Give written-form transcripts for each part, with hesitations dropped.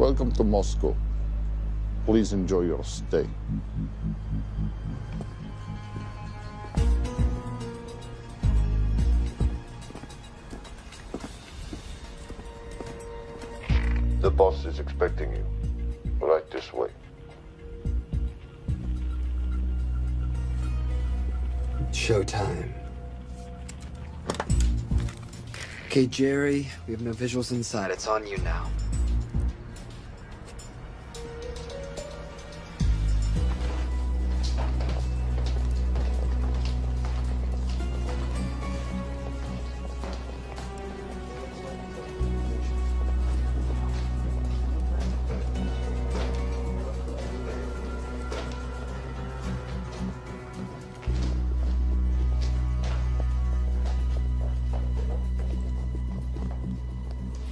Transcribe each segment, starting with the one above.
Welcome to Moscow. Please enjoy your stay. The boss is expecting you. Right this way. Showtime. Okay, Jerry, we have no visuals inside. It's on you now.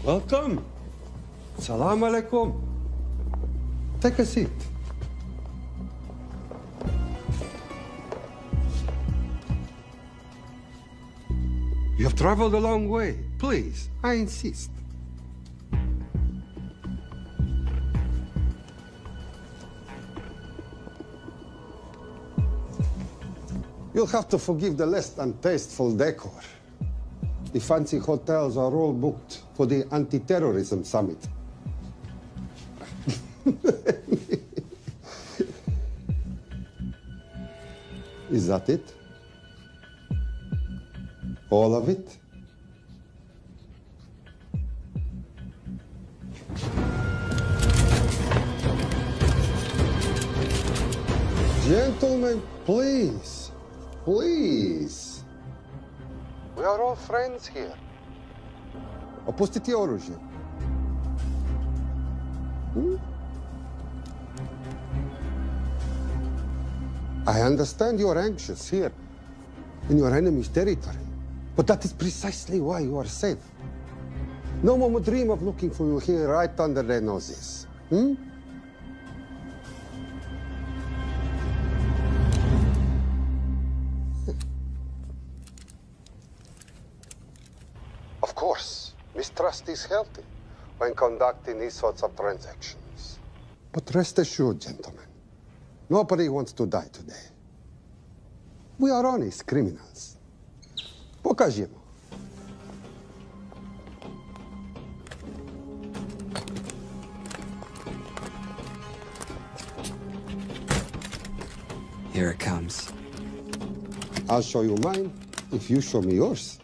Welcome. Salam alaikum. Take a seat. You have traveled a long way. Please, I insist. You'll have to forgive the less than tasteful decor. The fancy hotels are all booked for the anti-terrorism summit. Is that it? All of it? Gentlemen, please, please. We are all friends here. Опустите оружие. I understand you're anxious here in your enemy's territory, but that is precisely why you are safe. No one would dream of looking for you here right under their noses. Of course, mistrust is healthy when conducting these sorts of transactions. But rest assured, gentlemen, nobody wants to die today. We are honest criminals. Покажемо. Here it comes. I'll show you mine if you show me yours.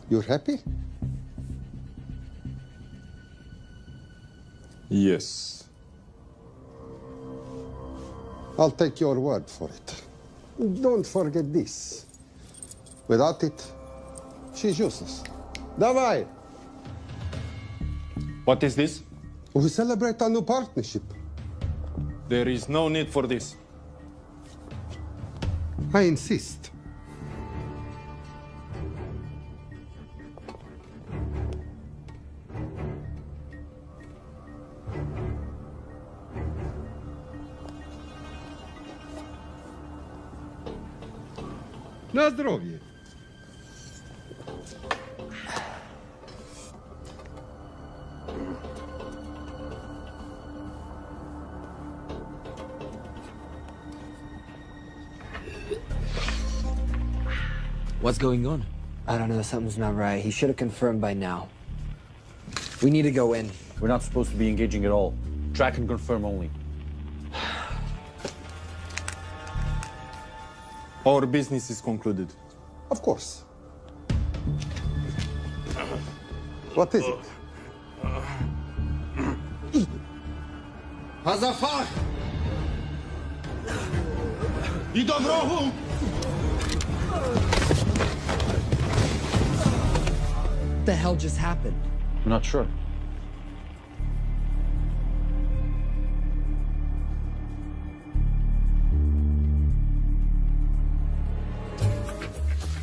You're happy? Yes. I'll take your word for it. Don't forget this. Without it, she's useless. Давай! What is this? We celebrate a new partnership. There is no need for this. I insist. На здоровье. What's going on? I don't know, something's not right. He should have confirmed by now. We need to go in. We're not supposed to be engaging at all. Track and confirm only. Our business is concluded. Of course. What is it? Hazafar! I do wrogu! What the hell just happened? I'm not sure.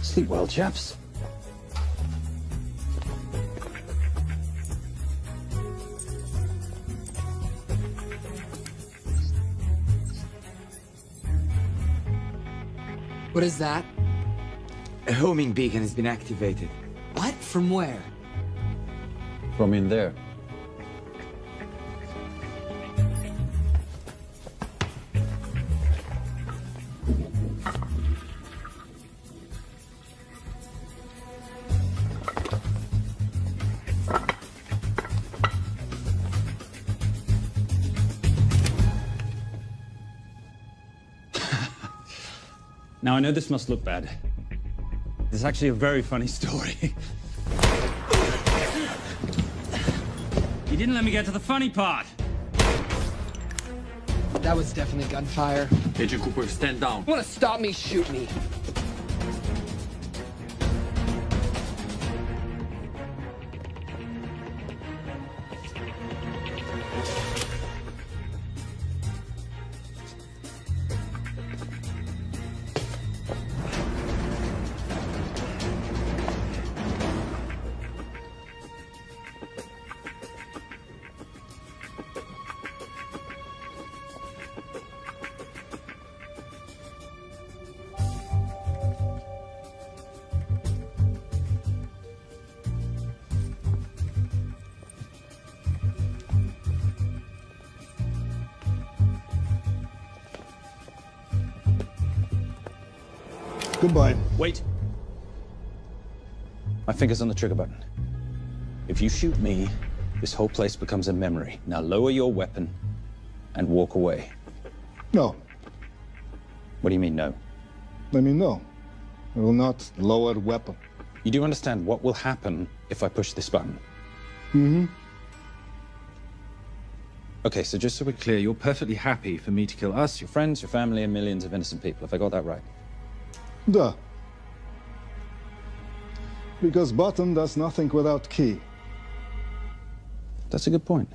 Sleep well, chaps. What is that? A homing beacon has been activated. What? From where? From in there. Now, I know this must look bad. This is actually a very funny story. You didn't let me get to the funny part. That was definitely gunfire. Agent Cooper, stand down. You wanna stop me, shoot me. Goodbye. Wait. My finger's on the trigger button. If you shoot me, this whole place becomes a memory. Now lower your weapon and walk away. No. What do you mean, no? I mean, no. I will not lower weapon. You do understand what will happen if I push this button? Mm-hmm. Okay, so just so we're clear, you're perfectly happy for me to kill us, your friends, your family, and millions of innocent people. Have I got that right? Duh. Because button does nothing without key. That's a good point.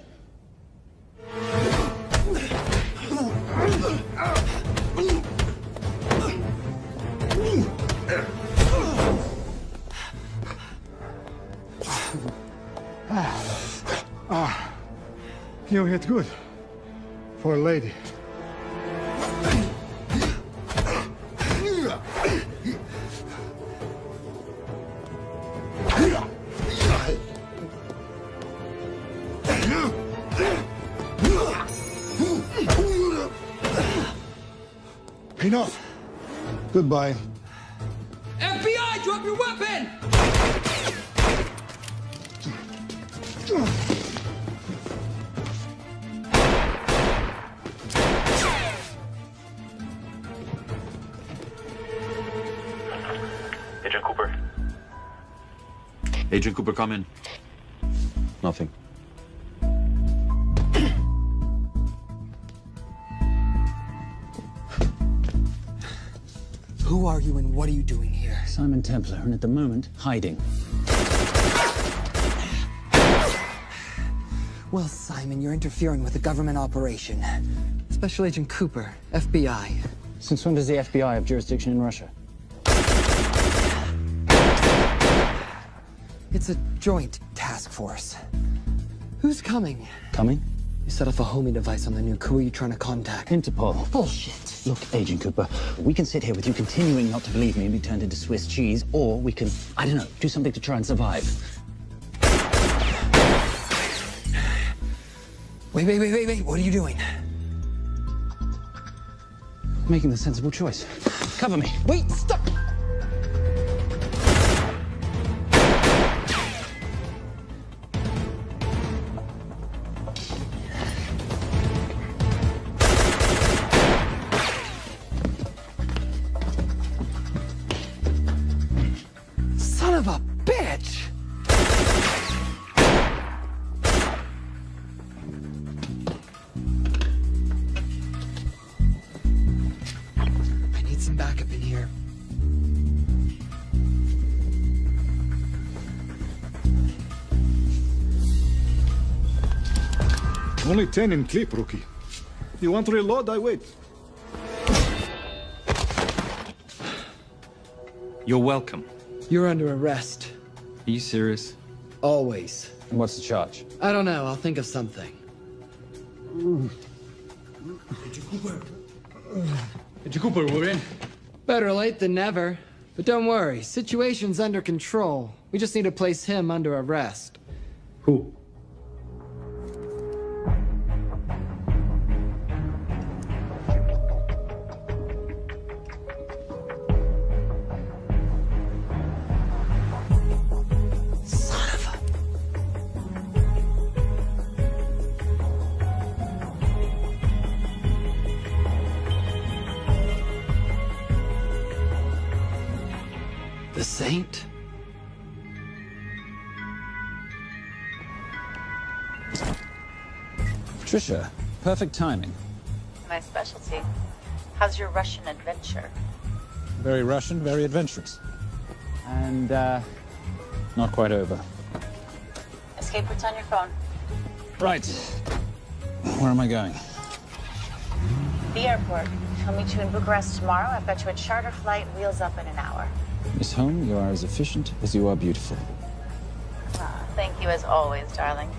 You hit good. For a lady. Enough. Goodbye. FBI, drop your weapon! Agent Cooper. Agent Cooper, come in. Nothing. Who are you and what are you doing here? Simon Templar, and at the moment, hiding. Well, Simon, you're interfering with a government operation. Special Agent Cooper, FBI. Since when does the FBI have jurisdiction in Russia? It's a joint task force. Who's coming? Coming? You set off a homing device on the nuke. Who are you trying to contact? Interpol. Bullshit. Look, Agent Cooper, we can sit here with you continuing not to believe me and be turned into Swiss cheese, or we can, I don't know, do something to try and survive. Wait. What are you doing? Making the sensible choice. Cover me. Wait, stop! Son of a bitch! I need some backup in here. Only 10 in clip, rookie. You want to reload? I wait. You're welcome. You're under arrest. Are you serious? Always. And what's the charge? I don't know. I'll think of something. Agent Cooper, we're in. Better late than never. But don't worry. Situation's under control. We just need to place him under arrest. Who? The Saint? Patricia, perfect timing. My specialty. How's your Russian adventure? Very Russian, very adventurous. And, not quite over. Escape routes on your phone. Right. Where am I going? The airport. I'll meet you in Bucharest tomorrow. I've got you a charter flight, wheels up in an hour. Miss Holm, you are as efficient as you are beautiful. Ah, thank you as always, darling.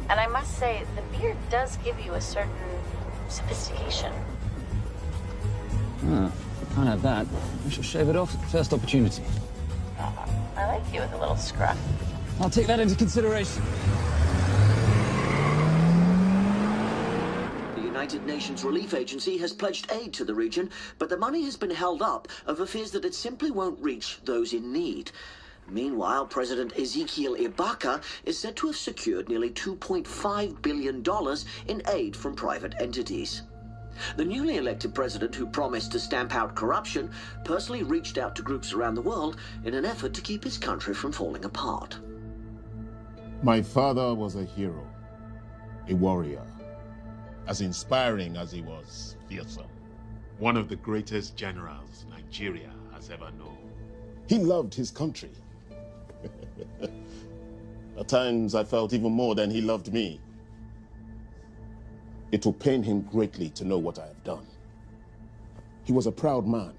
And I must say, the beard does give you a certain sophistication. Ah, can't have that. I shall shave it off at the first opportunity. I like you with a little scruff. I'll take that into consideration. The United Nations Relief Agency has pledged aid to the region, but the money has been held up over fears that it simply won't reach those in need. Meanwhile, President Ezekiel Ibaka is said to have secured nearly $2.5 billion in aid from private entities. The newly elected president, who promised to stamp out corruption, personally reached out to groups around the world in an effort to keep his country from falling apart. My father was a hero, a warrior, as inspiring as he was fearsome. One of the greatest generals Nigeria has ever known. He loved his country. At times, I felt even more than he loved me. It will pain him greatly to know what I have done. He was a proud man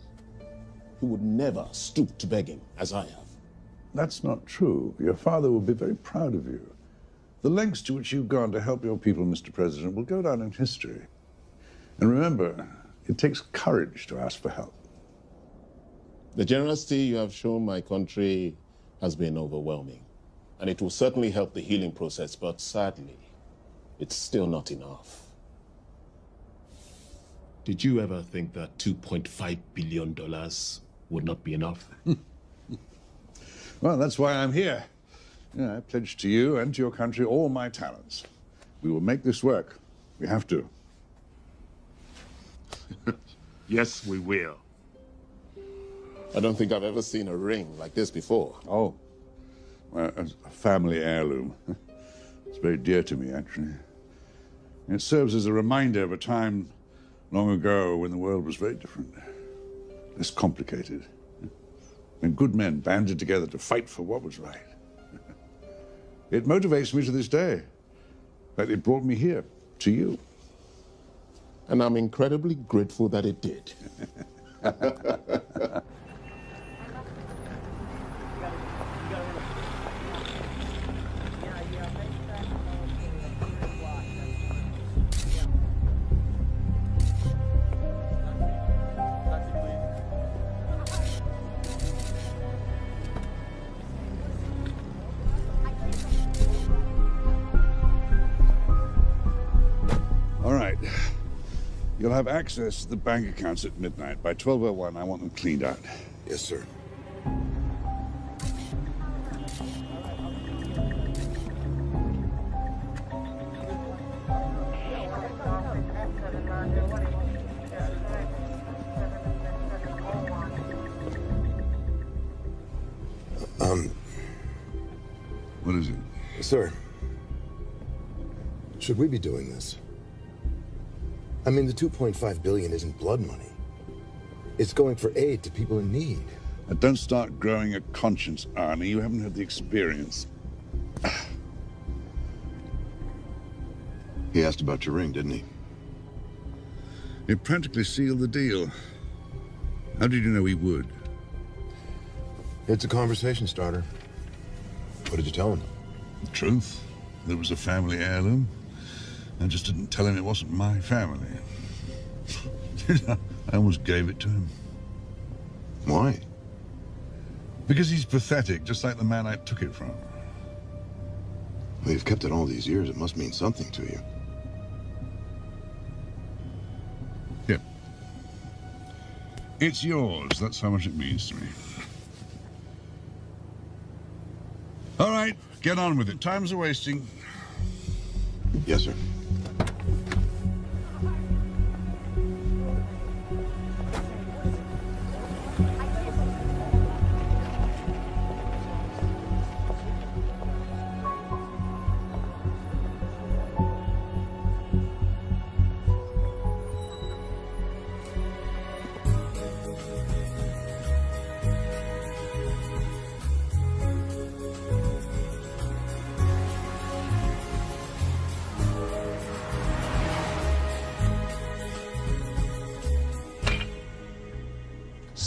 who would never stoop to begging as I have. That's not true. Your father will be very proud of you. The lengths to which you've gone to help your people, Mr. President, will go down in history. And remember, it takes courage to ask for help. The generosity you have shown my country has been overwhelming, and it will certainly help the healing process, but sadly, it's still not enough. Did you ever think that $2.5 billion would not be enough? Well, that's why I'm here. I pledge to you and to your country all my talents. We will make this work. We have to. Yes, we will. I don't think I've ever seen a ring like this before. Oh, well, a family heirloom. It's very dear to me, actually. It serves as a reminder of a time long ago when the world was very different, less complicated, when good men banded together to fight for what was right. It motivates me to this day. In fact, it brought me here, to you. And I'm incredibly grateful that it did. All right. You'll have access to the bank accounts at midnight. By 12:01, I want them cleaned out. Yes, sir. What is it? Sir, should we be doing this? I mean, the $2.5 billion isn't blood money. It's going for aid to people in need. Don't start growing a conscience, Arnie. You haven't had the experience. He asked about your ring, didn't he? It practically sealed the deal. How did you know he would? It's a conversation starter. What did you tell him? The truth. There was a family heirloom. I just didn't tell him it wasn't my family. I almost gave it to him. Why? Because he's pathetic, just like the man I took it from. Well, you've kept it all these years. It must mean something to you. Yeah. It's yours. That's how much it means to me. All right, get on with it. Time's a wasting. Yes, sir.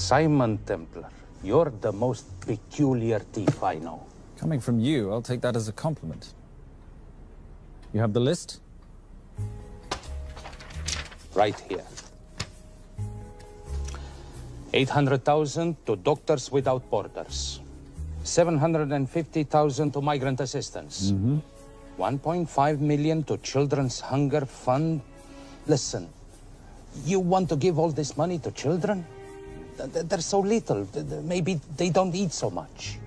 Simon Templar, you're the most peculiar thief I know. Coming from you, I'll take that as a compliment. You have the list? Right here. 800,000 to Doctors Without Borders. 750,000 to migrant assistance. 1.5 million to Children's Hunger Fund. Listen, you want to give all this money to children? They're so little. Maybe they don't eat so much.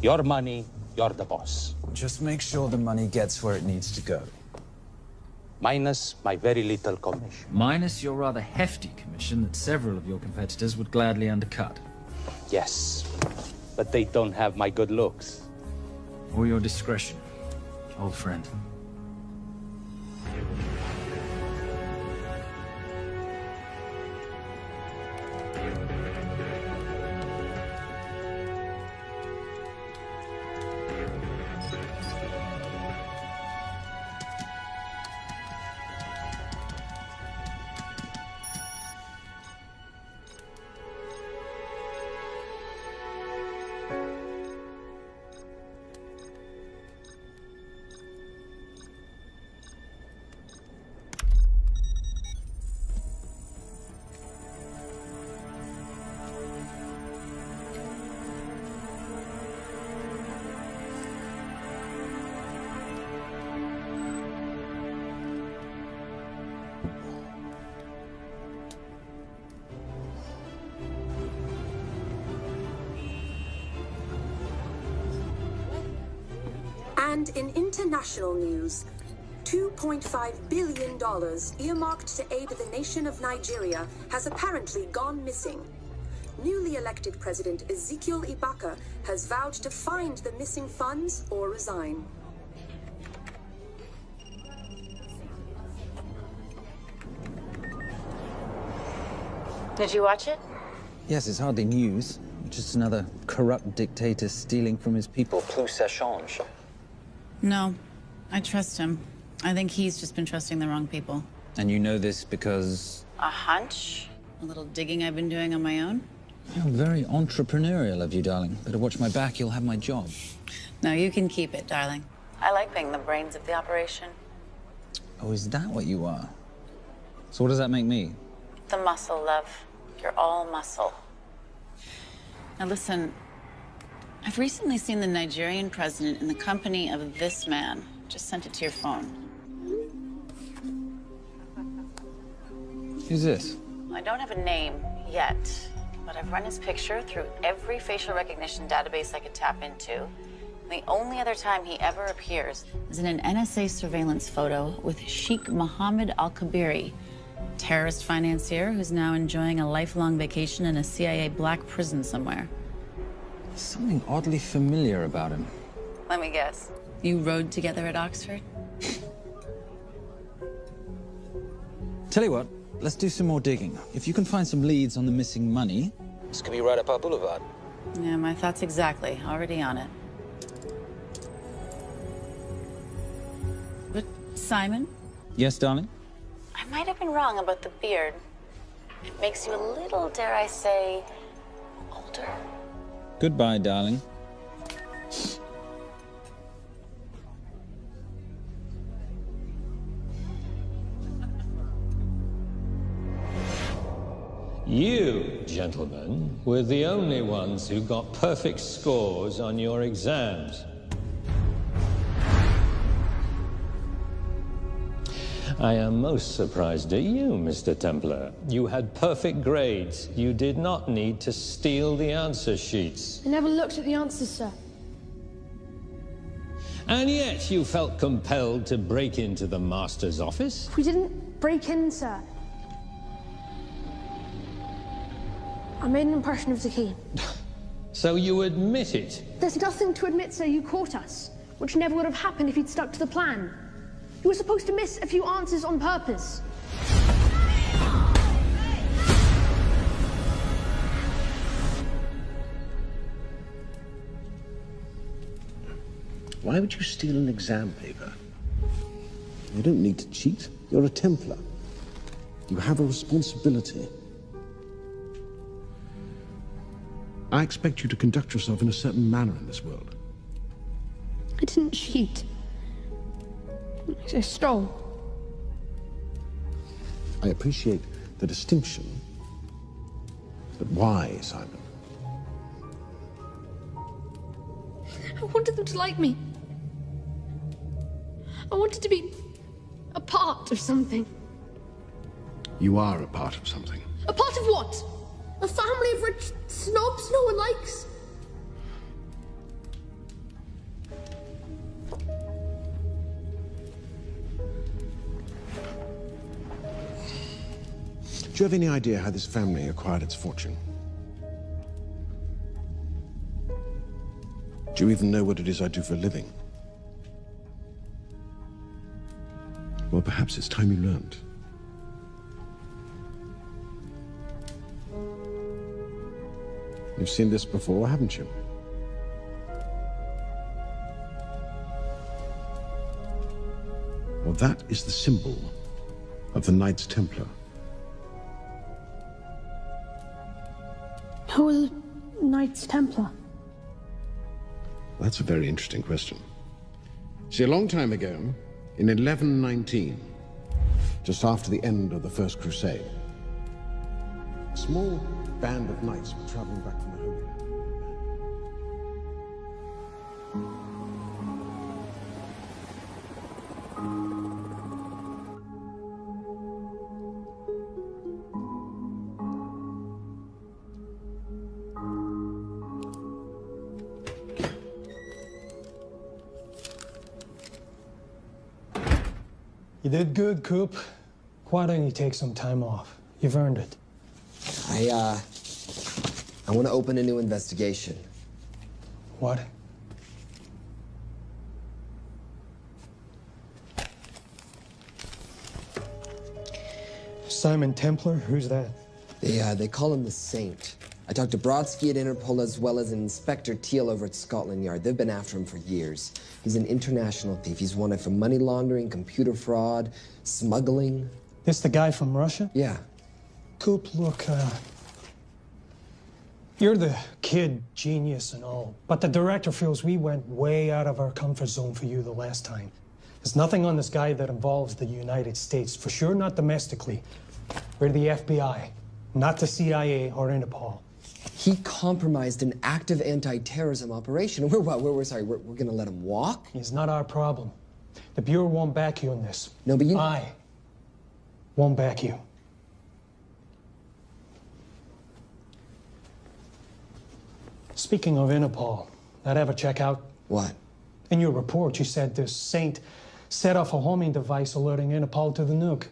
Your money, you're the boss. Just make sure the money gets where it needs to go. Minus my very little commission. Minus your rather hefty commission that several of your competitors would gladly undercut. Yes, but they don't have my good looks. Or your discretion, old friend. And in international news, $2.5 billion earmarked to aid the nation of Nigeria has apparently gone missing. Newly elected President Ezekiel Ibaka has vowed to find the missing funds or resign. Did you watch it? Yes, it's hardly news. Just another corrupt dictator stealing from his people. Plus ça change. No, I trust him. I think he's just been trusting the wrong people. And you know this because... A hunch? A little digging I've been doing on my own? You're very entrepreneurial of you, darling. Better watch my back, you'll have my job. No, you can keep it, darling. I like being the brains of the operation. Oh, is that what you are? So what does that make me? The muscle, love. You're all muscle. Now listen, I've recently seen the Nigerian president in the company of this man. Just sent it to your phone. Who's this? I don't have a name yet, but I've run his picture through every facial recognition database I could tap into. And the only other time he ever appears is in an NSA surveillance photo with Sheikh Mohammed Al-Kabiri, terrorist financier who's now enjoying a lifelong vacation in a CIA black prison somewhere. There's something oddly familiar about him. Let me guess. You rode together at Oxford? Tell you what, let's do some more digging. If you can find some leads on the missing money, this could be right up our boulevard. Yeah, my thoughts exactly. Already on it. Simon? Yes, darling? I might have been wrong about the beard. It makes you a little, dare I say, older. Goodbye, darling. You, gentlemen, were the only ones who got perfect scores on your exams. I am most surprised at you, Mr. Templar. You had perfect grades. You did not need to steal the answer sheets. I never looked at the answers, sir. And yet you felt compelled to break into the master's office? We didn't break in, sir. I made an impression of the key. So you admit it? There's nothing to admit, sir. You caught us, which never would have happened if you'd stuck to the plan. You were supposed to miss a few answers on purpose. Why would you steal an exam paper? You don't need to cheat. You're a Templar. You have a responsibility. I expect you to conduct yourself in a certain manner in this world. I didn't cheat. I stole. I appreciate the distinction. But why, Simon? I wanted them to like me. I wanted to be a part of something. You are a part of something. A part of what? A family of rich snobs no one likes? Do you have any idea how this family acquired its fortune? Do you even know what it is I do for a living? Well, perhaps it's time you learned. You've seen this before, haven't you? Well, that is the symbol of the Knights Templar. Who are the Knights Templar? That's a very interesting question. See, a long time ago, in 1119, just after the end of the First Crusade, a small band of knights were traveling back from the Holy Land. You did good, Coop. Why don't you take some time off? You've earned it. I want to open a new investigation. What? Simon Templar? Who's that? They call him the Saint. I talked to Brodsky at Interpol as well as Inspector Teal over at Scotland Yard. They've been after him for years. He's an international thief. He's wanted for money laundering, computer fraud, smuggling. This the guy from Russia? Yeah. Coop, look, you're the kid genius and all, but the director feels we went way out of our comfort zone for you the last time. There's nothing on this guy that involves the United States, for sure not domestically. We're the FBI, not the CIA or Interpol. He compromised an active anti-terrorism operation. We're gonna let him walk? It's not our problem. The Bureau won't back you on this. No, but I won't back you. Speaking of Interpol, that ever check out? What? In your report, you said this Saint set off a homing device alerting Interpol to the nuke.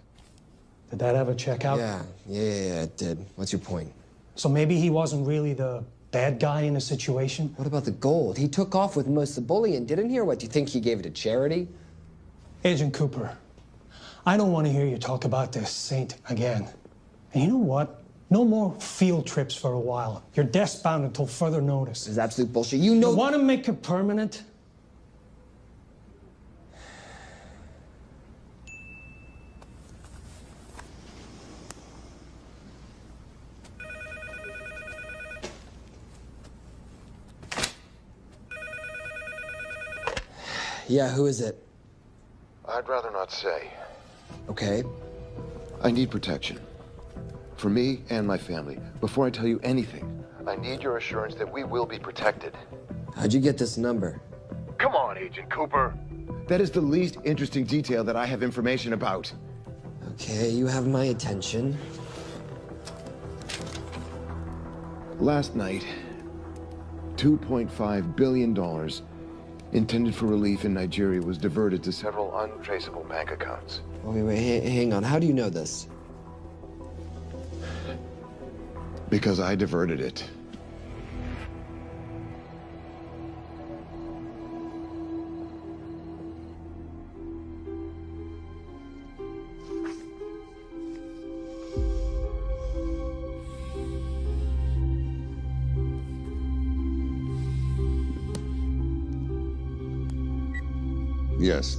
Did that ever check out? Yeah, it did. What's your point? So maybe he wasn't really the bad guy in the situation? What about the gold? He took off with most of the bullion, didn't he? Or what, do you think he gave it to charity? Agent Cooper, I don't want to hear you talk about this Saint again. And you know what? No more field trips for a while. You're desk-bound until further notice. This is absolute bullshit. You know... You want to make it permanent? Yeah, who is it? I'd rather not say. Okay. I need protection. For me and my family. Before I tell you anything, I need your assurance that we will be protected. How'd you get this number? Come on, Agent Cooper. That is the least interesting detail that I have information about. Okay, you have my attention. Last night, $2.5 billion intended for relief in Nigeria was diverted to several untraceable bank accounts. Wait, hang on. How do you know this? Because I diverted it. Yes.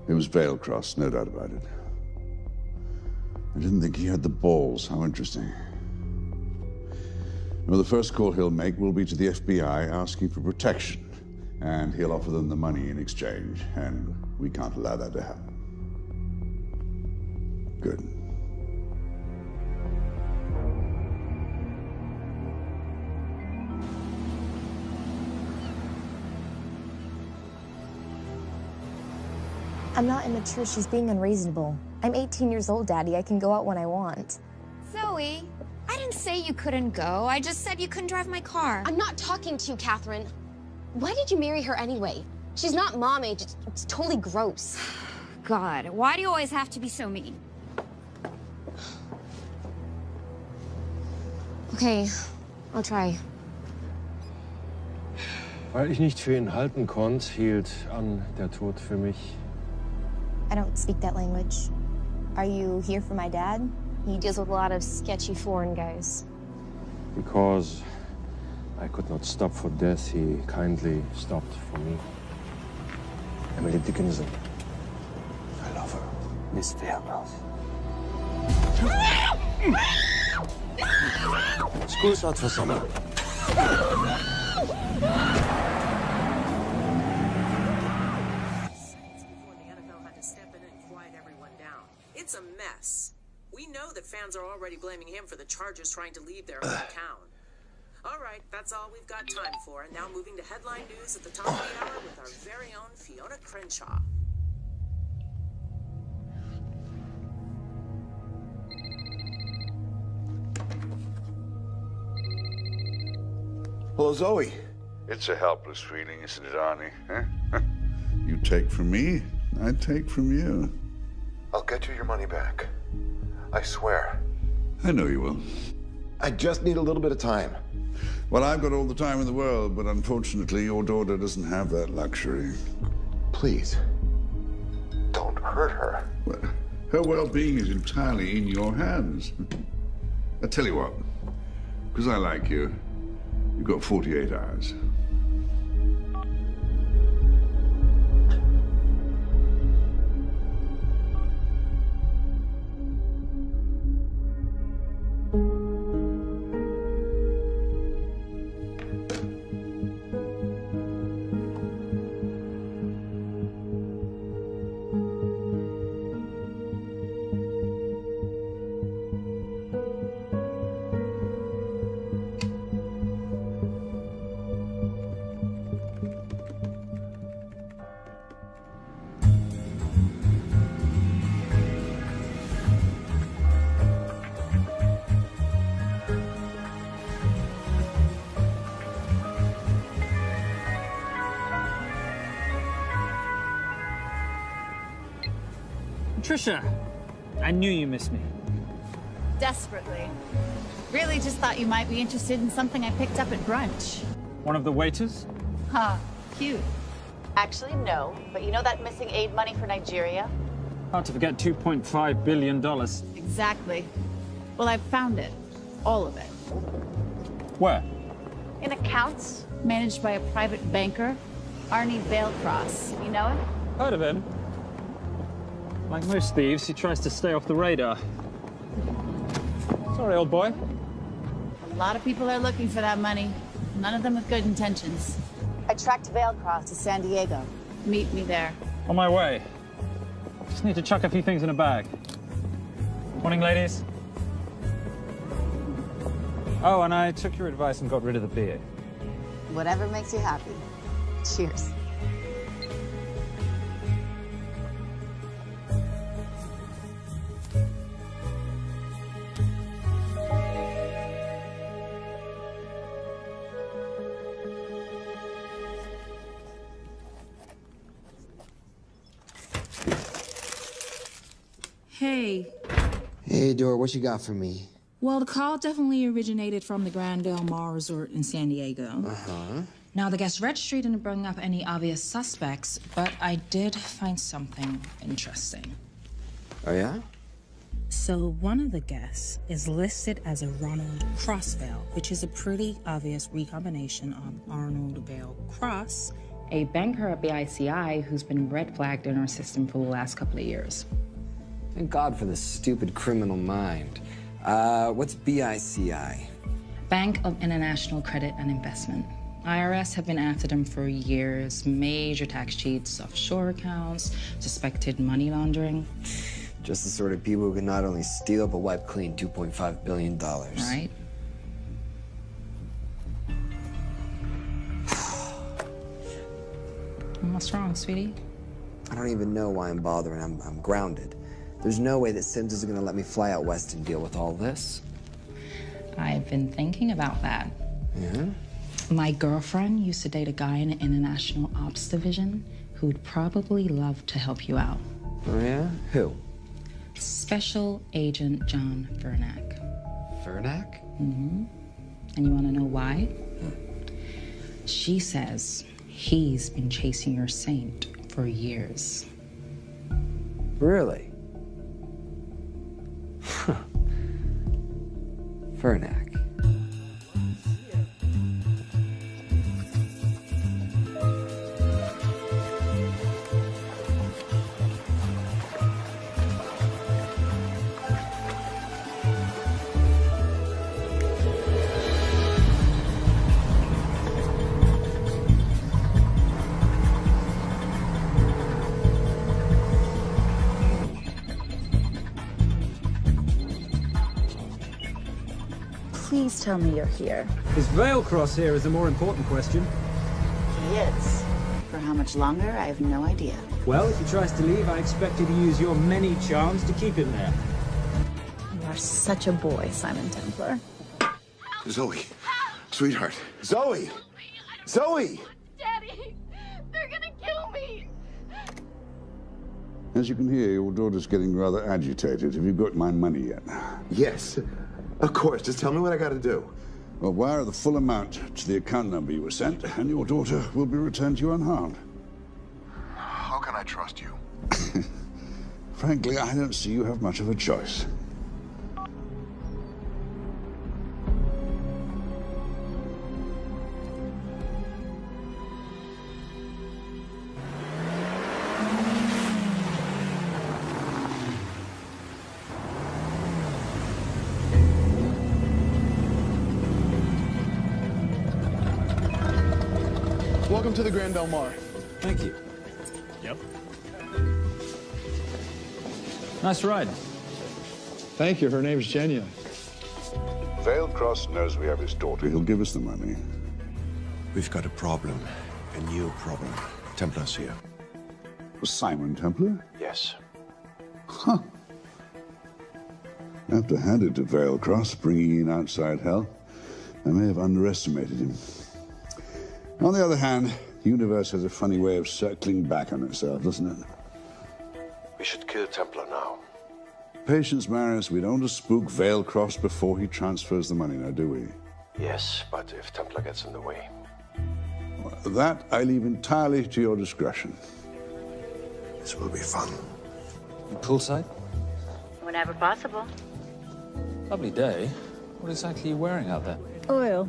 It was Veilcross, no doubt about it. I didn't think he had the balls. How interesting. Well, the first call he'll make will be to the FBI asking for protection. And he'll offer them the money in exchange. And we can't allow that to happen. Good. I'm not immature. She's being unreasonable. I'm 18 years old, Daddy. I can go out when I want. Zoe, I didn't say you couldn't go. I just said you couldn't drive my car. I'm not talking to you, Catherine. Why did you marry her anyway? She's not mom age. It's totally gross. God, why do you always have to be so mean? Okay, I'll try. Weil ich nicht für ihn halten konnte, hielt an der Tod für mich. I don't speak that language. Are you here for my dad? He deals with a lot of sketcy foreign guys. Because I could not stop for death, he kindly stopped for me. Emily Dickinson. I love her. Miss Fairmouth. School's out for summer. It's a mess. We know that fans are already blaming him for the Chargers trying to leave their hometown. All right, that's all we've got time for. And now moving to headline news at the top of the hour with our very own Fiona Crenshaw. Hello, Zoe. It's a helpless feeling, isn't it, Arnie? Huh? You take from me, I take from you. I'll get you your money back. I swear. I know you will. I just need a little bit of time. Well, I've got all the time in the world, but unfortunately, your daughter doesn't have that luxury. Please, don't hurt her. Well, her well-being is entirely in your hands. I tell you what, because I like you, you've got 48 hours. Trisha, I knew you missed me. Desperately. Really just thought you might be interested in something I picked up at brunch. One of the waiters? Huh, cute. Actually, no. But you know that missing aid money for Nigeria? Hard to forget $2.5 billion. Exactly. Well, I've found it. All of it. Where? In accounts managed by a private banker, Arnie Vailcross. You know him? Heard of him. Like most thieves, he tries to stay off the radar. Sorry, old boy. A lot of people are looking for that money. None of them with good intentions. I tracked Vailcross to San Diego. Meet me there. On my way. Just need to chuck a few things in a bag. Morning, ladies. Oh, and I took your advice and got rid of the beer. Whatever makes you happy. Cheers. Hey. Hey, Dora, what you got for me? Well, the call definitely originated from the Grand Del Mar Resort in San Diego. Uh-huh. Now, the guest registry didn't bring up any obvious suspects, but I did find something interesting. Oh, yeah? So one of the guests is listed as a Ronald Crossvale, which is a pretty obvious recombination of Arnold Vale Cross, a banker at BICI who's been red flagged in our system for the last couple of years. Thank God for the stupid criminal mind. What's BICI? Bank of International Credit and Investment. IRS have been after them for years. Major tax cheats, offshore accounts, suspected money laundering. Just the sort of people who can not only steal but wipe clean $2.5 billion. Right. What's wrong, sweetie? I don't even know why I'm bothering. I'm grounded. There's no way that Sims is gonna let me fly out west and deal with all this. I've been thinking about that. Yeah? My girlfriend used to date a guy in the International Ops Division who'd probably love to help you out. Oh, yeah? Who? Special Agent John Vernack. Vernack? Mm-hmm. And you want to know why? She says he's been chasing your saint for years. Really? Huh. Vernack. Please tell me you're here. Is Vailcross here is the more important question. He is. For how much longer, I have no idea. Well, if he tries to leave, I expect you to use your many charms to keep him there. You are such a boy, Simon Templar. Zoe. Sweetheart. Zoe! Zoe! Daddy, they're gonna kill me. As you can hear, your daughter's getting rather agitated. Have you got my money yet? Yes. Of course. Just tell me what I gotta do. Well, wire the full amount to the account number you were sent, and your daughter will be returned to you unharmed. How can I trust you? Frankly, I don't see you have much of a choice. Welcome to the Grand Del Mar. Thank you. Yep. Nice ride. Thank you. Her name's Genya. Vailcross knows we have his daughter. He'll give us the money. We've got a problem. A new problem. Templar's here. Simon Templar? Yes. Huh. I have to hand it to Vailcross, bringing in outside help. I may have underestimated him. On the other hand, the universe has a funny way of circling back on itself, doesn't it? We should kill Templar now. Patience, Maris. We don't want to spook Vailcross before he transfers the money, now, do we? Yes, but if Templar gets in the way. That I leave entirely to your discretion. This will be fun. You poolside? Whenever possible. Lovely day. What exactly are you wearing out there? Oil.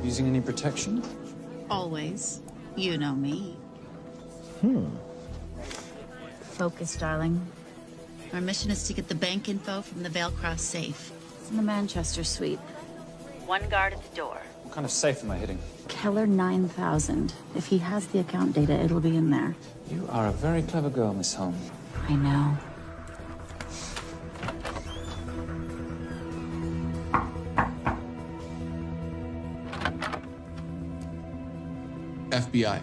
Using any protection? Always. You know me. Focus, darling. Our mission is to get the bank info from the Veilcross safe. It's in the Manchester suite. One guard at the door. What kind of safe am I hitting? Keller 9000. If he has the account data, it'll be in there. You are a very clever girl, Miss Holmes. I know. FBI.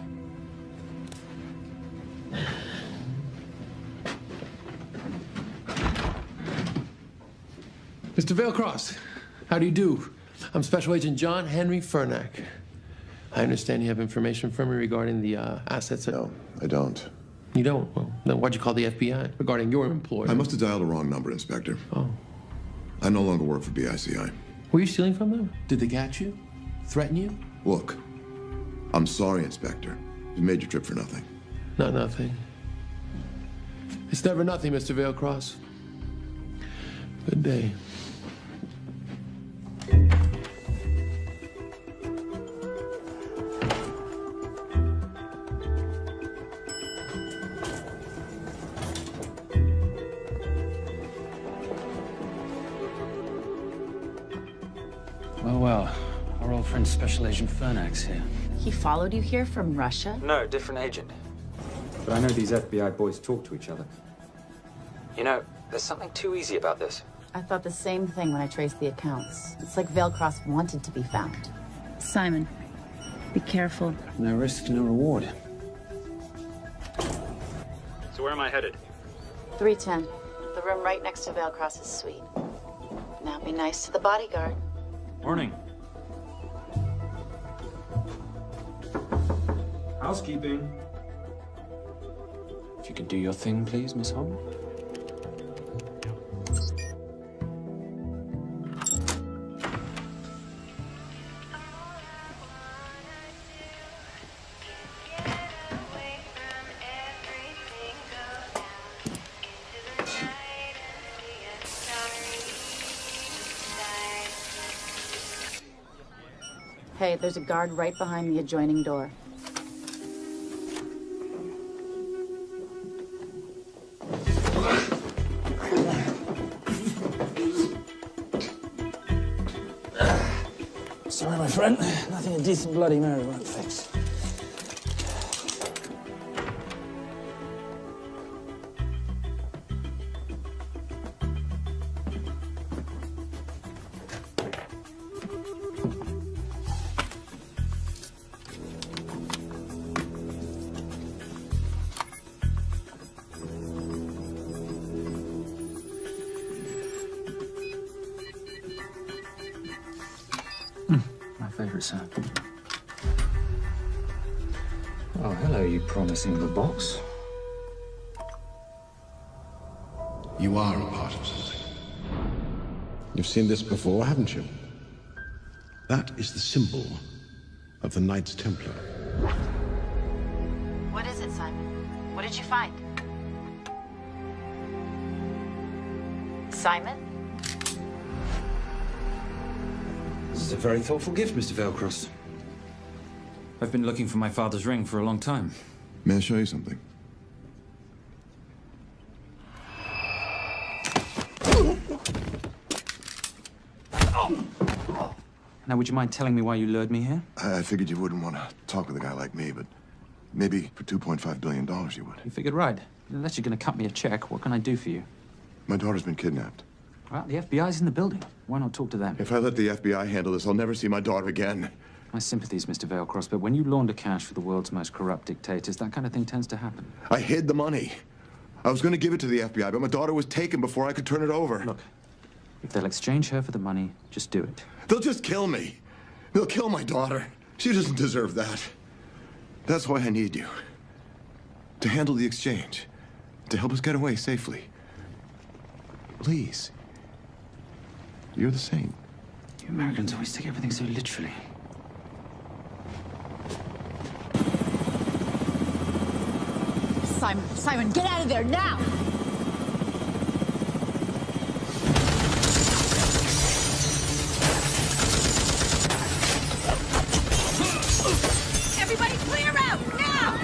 Mr. Veilcross, how do you do? I'm Special Agent John Henry Furnack. I understand you have information from me regarding the assets. No, I don't. You don't? Well, then why'd you call the FBI regarding your employer? I must have dialed the wrong number, Inspector. Oh. I no longer work for BICI. Were you stealing from them? Did they catch you? Threaten you? Look, I'm sorry, Inspector. You made your trip for nothing. Not nothing. It's never nothing, Mr. Veilcross. Good day. Well, our old friend Special Agent Furnack's here. He followed you here from Russia? No, different agent. But I know these FBI boys talk to each other. You know, there's something too easy about this. I thought the same thing when I traced the accounts. It's like Veilcross wanted to be found. Simon, be careful. No risk, no reward. So where am I headed? 310. The room right next to Veilcross's suite. Now be nice to the bodyguard. Morning. Housekeeping. If you could do your thing, please, Miss Holmes. Hey, there's a guard right behind the adjoining door. Sorry, my friend. Nothing a decent Bloody Mary won't fix. Favorite sound. Oh, hello, you promising little box. You are a part of something. You've seen this before, haven't you? That is the symbol of the Knights Templar. What is it, Simon? What did you find? Simon? This is a very thoughtful gift, Mr. Veilcross. I've been looking for my father's ring for a long time. May I show you something? Now, would you mind telling me why you lured me here? I figured you wouldn't want to talk with a guy like me, but maybe for $2.5 billion you would. You figured right. Unless you're going to cut me a check, what can I do for you? My daughter's been kidnapped. Well, the FBI's in the building. Why not talk to them? If I let the FBI handle this, I'll never see my daughter again. My sympathies, Mr. Veilcross, but when you launder cash for the world's most corrupt dictators, that kind of thing tends to happen. I hid the money. I was going to give it to the FBI, but my daughter was taken before I could turn it over. Look, if they'll exchange her for the money, just do it. They'll just kill me. They'll kill my daughter. She doesn't deserve that. That's why I need you. To handle the exchange. To help us get away safely. Please. You're the same. You Americans always take everything so literally. Simon. Simon, get out of there now! Everybody clear out, now!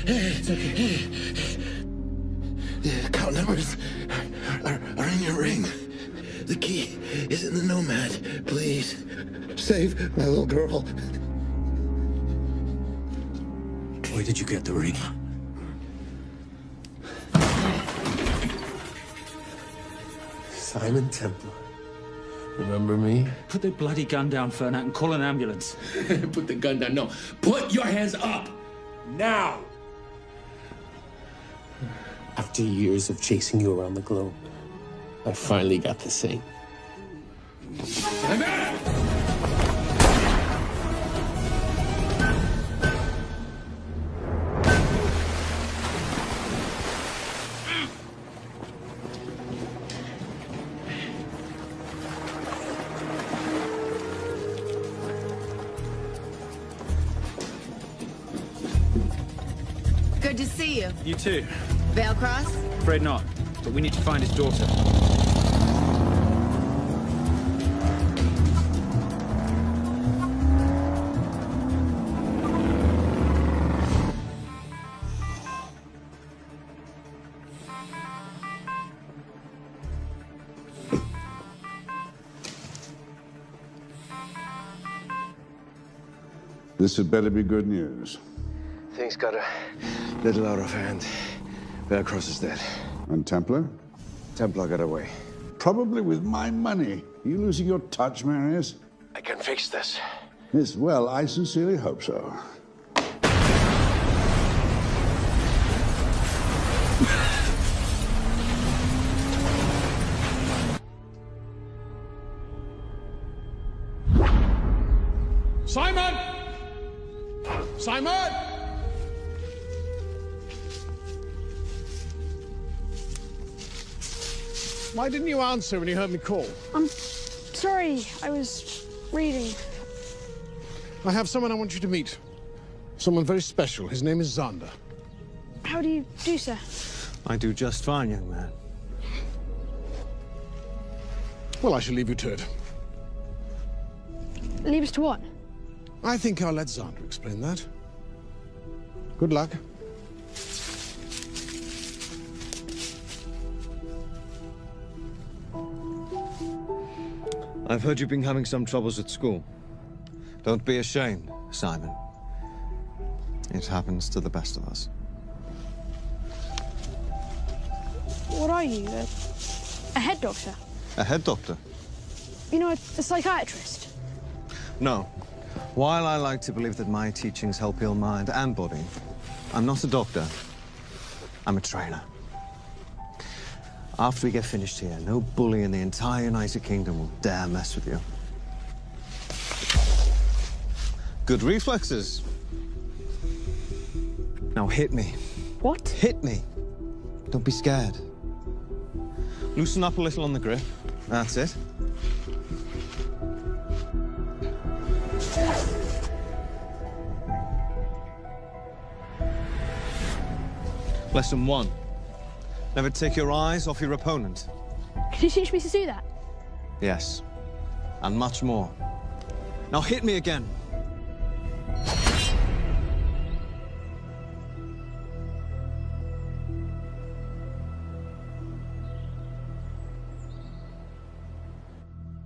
It's okay. The account numbers are in your ring. The key is in the Nomad. Please, save my little girl. Where did you get the ring? Simon Templar. Remember me? Put the bloody gun down, Fernak, and call an ambulance. Put the gun down. No. Put your hands up! Now! After years of chasing you around the globe, I finally got this thing. I'm out! Good to see you. You too. Veil Cross? Afraid not, but we need to find his daughter. This had better be good news. Things got a little out of hand. Cross is dead. And Templar? Templar got away. Probably with my money. You losing your touch, Marius? I can fix this. Yes, well, I sincerely hope so. Simon! Simon! Why didn't you answer when you heard me call? I'm sorry, I was reading. I have someone I want you to meet. Someone very special. His name is Zander. How do you do, sir? I do just fine, young man. Well, I shall leave you to it. Leave us to what? I think I'll let Zander explain that. Good luck. I've heard you've been having some troubles at school. Don't be ashamed, Simon. It happens to the best of us. What are you? A head doctor? A head doctor? You know, a psychiatrist? No. While I like to believe that my teachings help heal mind and body, I'm not a doctor. I'm a trainer. After we get finished here, no bully in the entire United Kingdom will dare mess with you. Good reflexes. Now hit me. What? Hit me. Don't be scared. Loosen up a little on the grip. That's it. Lesson 1. Never take your eyes off your opponent. Can you teach me to do that? Yes. And much more. Now hit me again.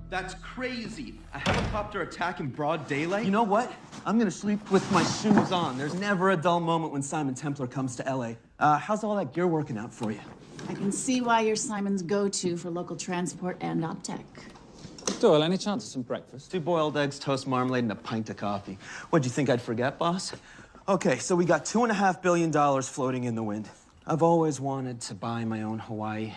That's crazy. A helicopter attack in broad daylight? You know what? I'm gonna sleep with my shoes on. There's never a dull moment when Simon Templar comes to LA. How's all that gear working out for you? I can see why you're Simon's go-to for local transport and OpTech. Doyle, any chance of some breakfast? 2 boiled eggs, toast, marmalade, and a pint of coffee. What'd you think I'd forget, boss? Okay, so we got $2.5 billion floating in the wind. I've always wanted to buy my own Hawaii.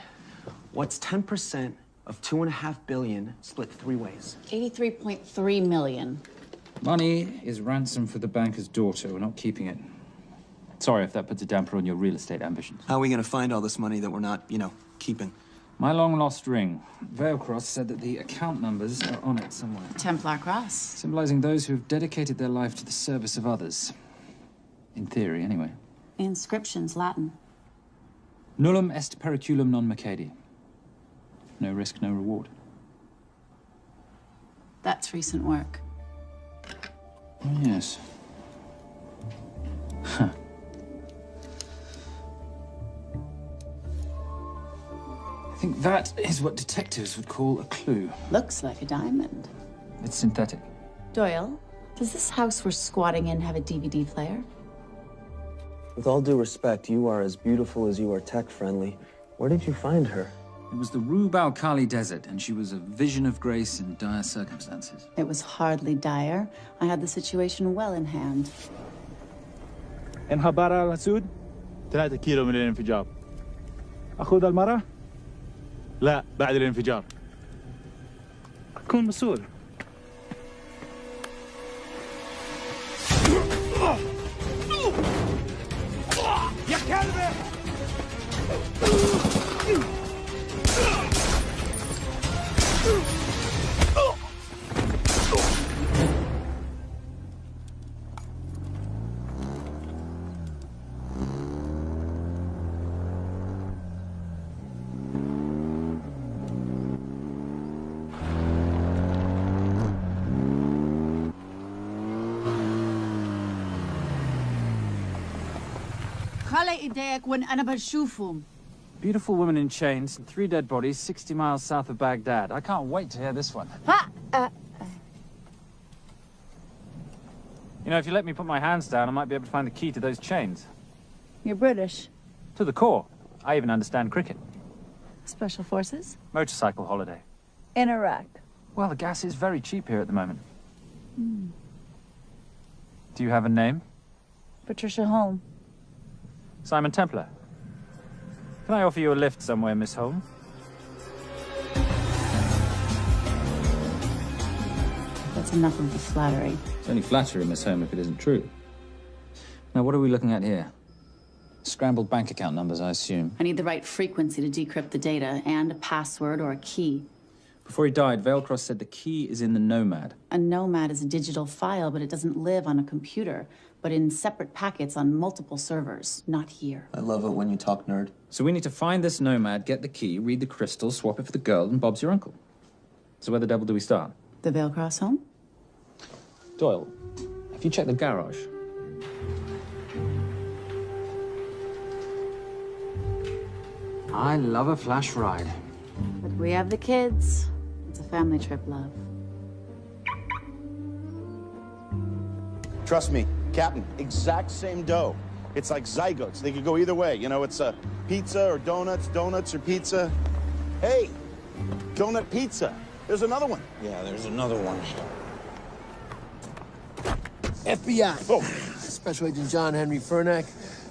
What's 10% of $2.5 billion split 3 ways? 83.3 million. Money is ransom for the banker's daughter. We're not keeping it. Sorry if that puts a damper on your real estate ambitions. How are we gonna find all this money that we're not, you know, keeping? My long-lost ring. Veilcross said that the account numbers are on it somewhere. Templar Cross. Symbolizing those who have dedicated their life to the service of others. In theory, anyway. The inscription's Latin. Nullum est periculum non mercedi. No risk, no reward. That's recent work. Oh, yes. Huh. I think that is what detectives would call a clue. Looks like a diamond. It's synthetic. Doyle, does this house we're squatting in have a DVD player? With all due respect, you are as beautiful as you are tech-friendly. Where did you find her? It was the Rub al-Khali Desert, and she was a vision of grace in dire circumstances. It was hardly dire. I had the situation well in hand. انخبار على السود 3 كيلو من الانفجار. أخذ المرة؟ لا بعد الانفجار. أكون مسؤول. يا كلبة! خلي ايديك وين أنا بشوفهم. Beautiful woman in chains and 3 dead bodies 60 miles south of Baghdad. I can't wait to hear this one. You know, if you let me put my hands down, I might be able to find the key to those chains. You're British. To the core. I even understand cricket. Special Forces? Motorcycle holiday. In Iraq. Well, the gas is very cheap here at the moment. Do you have a name? Patricia Holm. Simon Templar. Can I offer you a lift somewhere, Miss Holm? That's enough of the flattery. It's only flattery, Miss Holm, if it isn't true. Now, what are we looking at here? Scrambled bank account numbers, I assume. I need the right frequency to decrypt the data and a password or a key. Before he died, Veilcross said the key is in the Nomad. A Nomad is a digital file, but it doesn't live on a computer, but in separate packets on multiple servers, not here. I love it when you talk nerd. So we need to find this Nomad, get the key, read the crystal, swap it for the girl, and Bob's your uncle. So where the devil do we start? The Veilcross home? Doyle, have you checked the garage? I love a flash ride. But we have the kids. It's a family trip, love. Trust me, Captain, exact same dough. It's like zygotes. They could go either way. You know, it's a pizza or donuts, donuts or pizza. Hey, donut pizza. There's another one. Yeah, there's another one. FBI. Oh. Special Agent John Henry Furnack.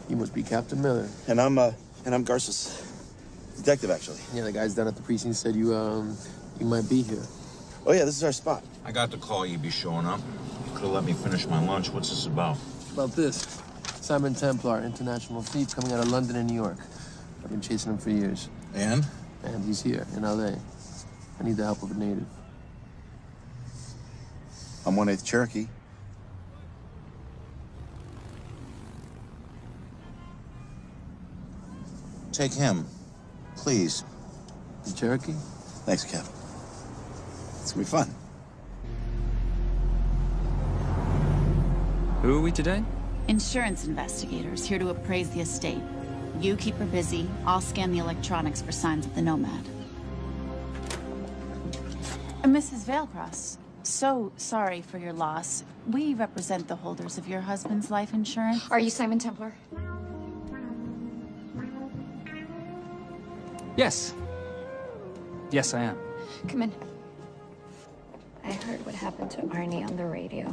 You must be Captain Miller. And I'm Garces. Detective, actually. Yeah, the guys down at the precinct said you might be here. Oh, yeah, this is our spot. I got the call you'd be showing up. You could have let me finish my lunch. What's this about? About this. Simon Templar, international thief coming out of London and New York. I've been chasing him for years. And? And he's here, in L.A. I need the help of a native. I'm 1/8 Cherokee. Take him, please. The Cherokee? Thanks, Cap. It's gonna be fun. Who are we today? Insurance investigators here to appraise the estate. You keep her busy. I'll scan the electronics for signs of the Nomad. Mrs. Veilcross, so sorry for your loss. We represent the holders of your husband's life insurance. Are you Simon Templar? Yes. Yes, I am. Come in. I heard what happened to Arnie on the radio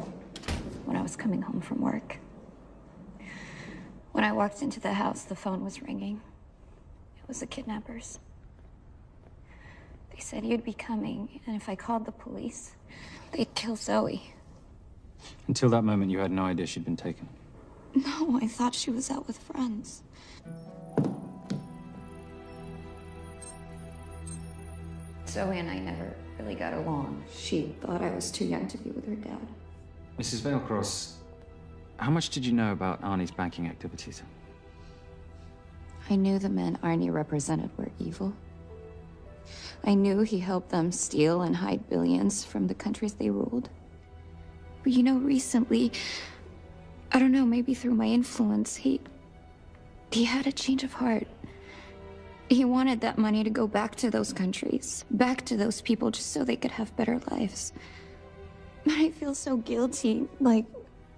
when I was coming home from work. When I walked into the house, the phone was ringing. It was the kidnappers. They said you'd be coming, and if I called the police, they'd kill Zoe. Until that moment, you had no idea she'd been taken. No, I thought she was out with friends. Zoe and I never really got along. She thought I was too young to be with her dad. Mrs. Veilcross, how much did you know about Arnie's banking activities? I knew the men Arnie represented were evil. I knew he helped them steal and hide billions from the countries they ruled. But you know, recently, I don't know, maybe through my influence, he had a change of heart. He wanted that money to go back to those countries, back to those people, just so they could have better lives. But I feel so guilty, like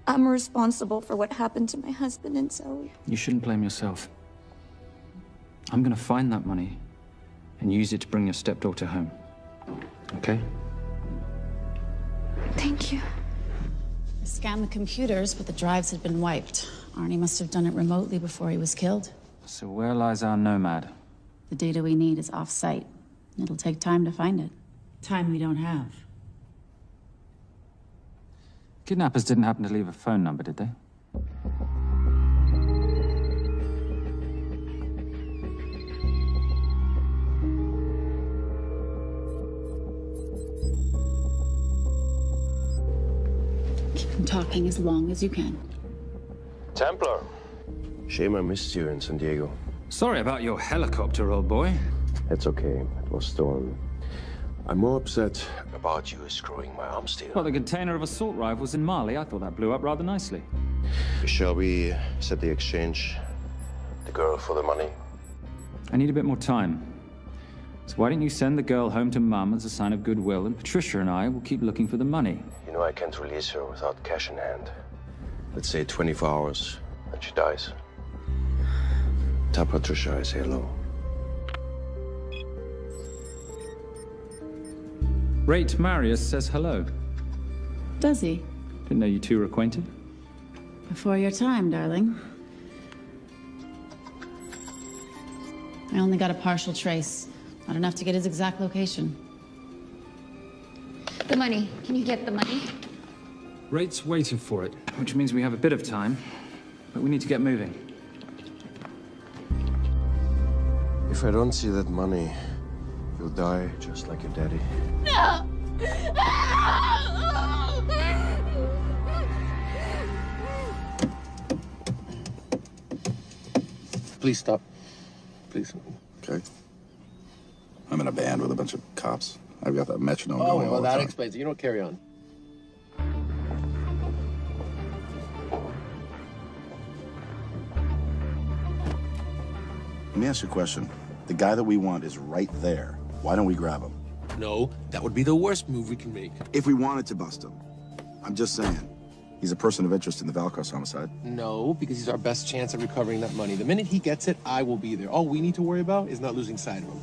I'm responsible for what happened to my husband and Zoe. You shouldn't blame yourself. I'm gonna find that money and use it to bring your stepdaughter home. Okay? Thank you. I scanned the computers, but the drives had been wiped. Arnie must have done it remotely before he was killed. So where lies our nomad? The data we need is off-site. It'll take time to find it. Time we don't have. Kidnappers didn't happen to leave a phone number, did they? Keep them talking as long as you can. Templar. Shame I missed you in San Diego. Sorry about your helicopter, old boy. It's okay. It was stolen. I'm more upset about you screwing my arms deal. Well, the container of assault rifles in Mali, I thought that blew up rather nicely. Shall we set the exchange? The girl for the money? I need a bit more time. So why don't you send the girl home to Mum as a sign of goodwill, and Patricia and I will keep looking for the money. You know I can't release her without cash in hand. Let's say 24 hours, and she dies. Tell Patricia I say hello. Rate Marius says hello. Does he? Didn't know you two were acquainted. Before your time, darling. I only got a partial trace. Not enough to get his exact location. The money. Can you get the money? Rate's waiting for it, which means we have a bit of time, but we need to get moving. If I don't see that money, you'll die just like your daddy. No! Please stop. Please. Okay. I'm in a band with a bunch of cops. I've got that metronome going all well, the that time. explains it. You don't carry on. Let me ask you a question. The guy that we want is right there. Why don't we grab him? No, that would be the worst move we can make. If we wanted to bust him. I'm just saying. He's a person of interest in the Valkos homicide. No, because he's our best chance at recovering that money. The minute he gets it, I will be there. All we need to worry about is not losing sight of him.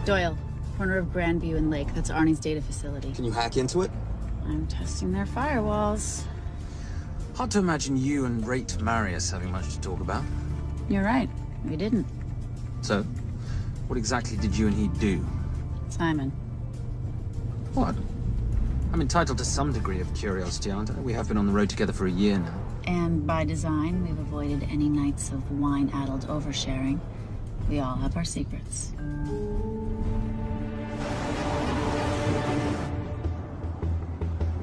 Doyle, corner of Grandview and Lake. That's Arnie's data facility. Can you hack into it? I'm testing their firewalls. Hard to imagine you and Rate Marius having much to talk about. You're right. We didn't. So, what exactly did you and he do? Simon. What? I'm entitled to some degree of curiosity, aren't I? We have been on the road together for a year now. And by design, we've avoided any nights of wine-addled oversharing. We all have our secrets.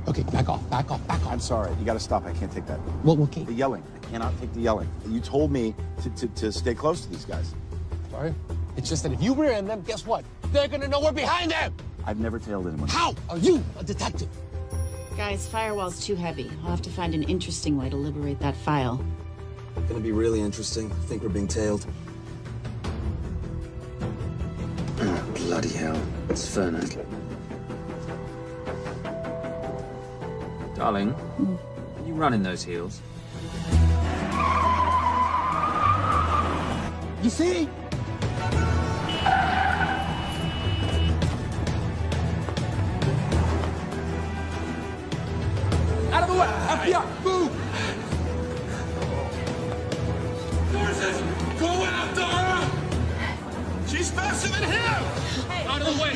Okay, back off, back off, back off. I'm sorry. You gotta stop. I can't take that. Well, okay. The yelling. I cannot take the yelling. You told me to stay close to these guys. Sorry? It's just that if you rear end them, guess what? They're gonna know we're behind them! I've never tailed anyone. How are you a detective? Guys, firewall's too heavy. I'll have to find an interesting way to liberate that file. Gonna be really interesting. I think we're being tailed. Bloody hell. It's Fernac. Darling, can you run in those heels? You see? Out of the way! FBI! Move! Forces! Go after her! She's faster than him! Hey. Out of the way!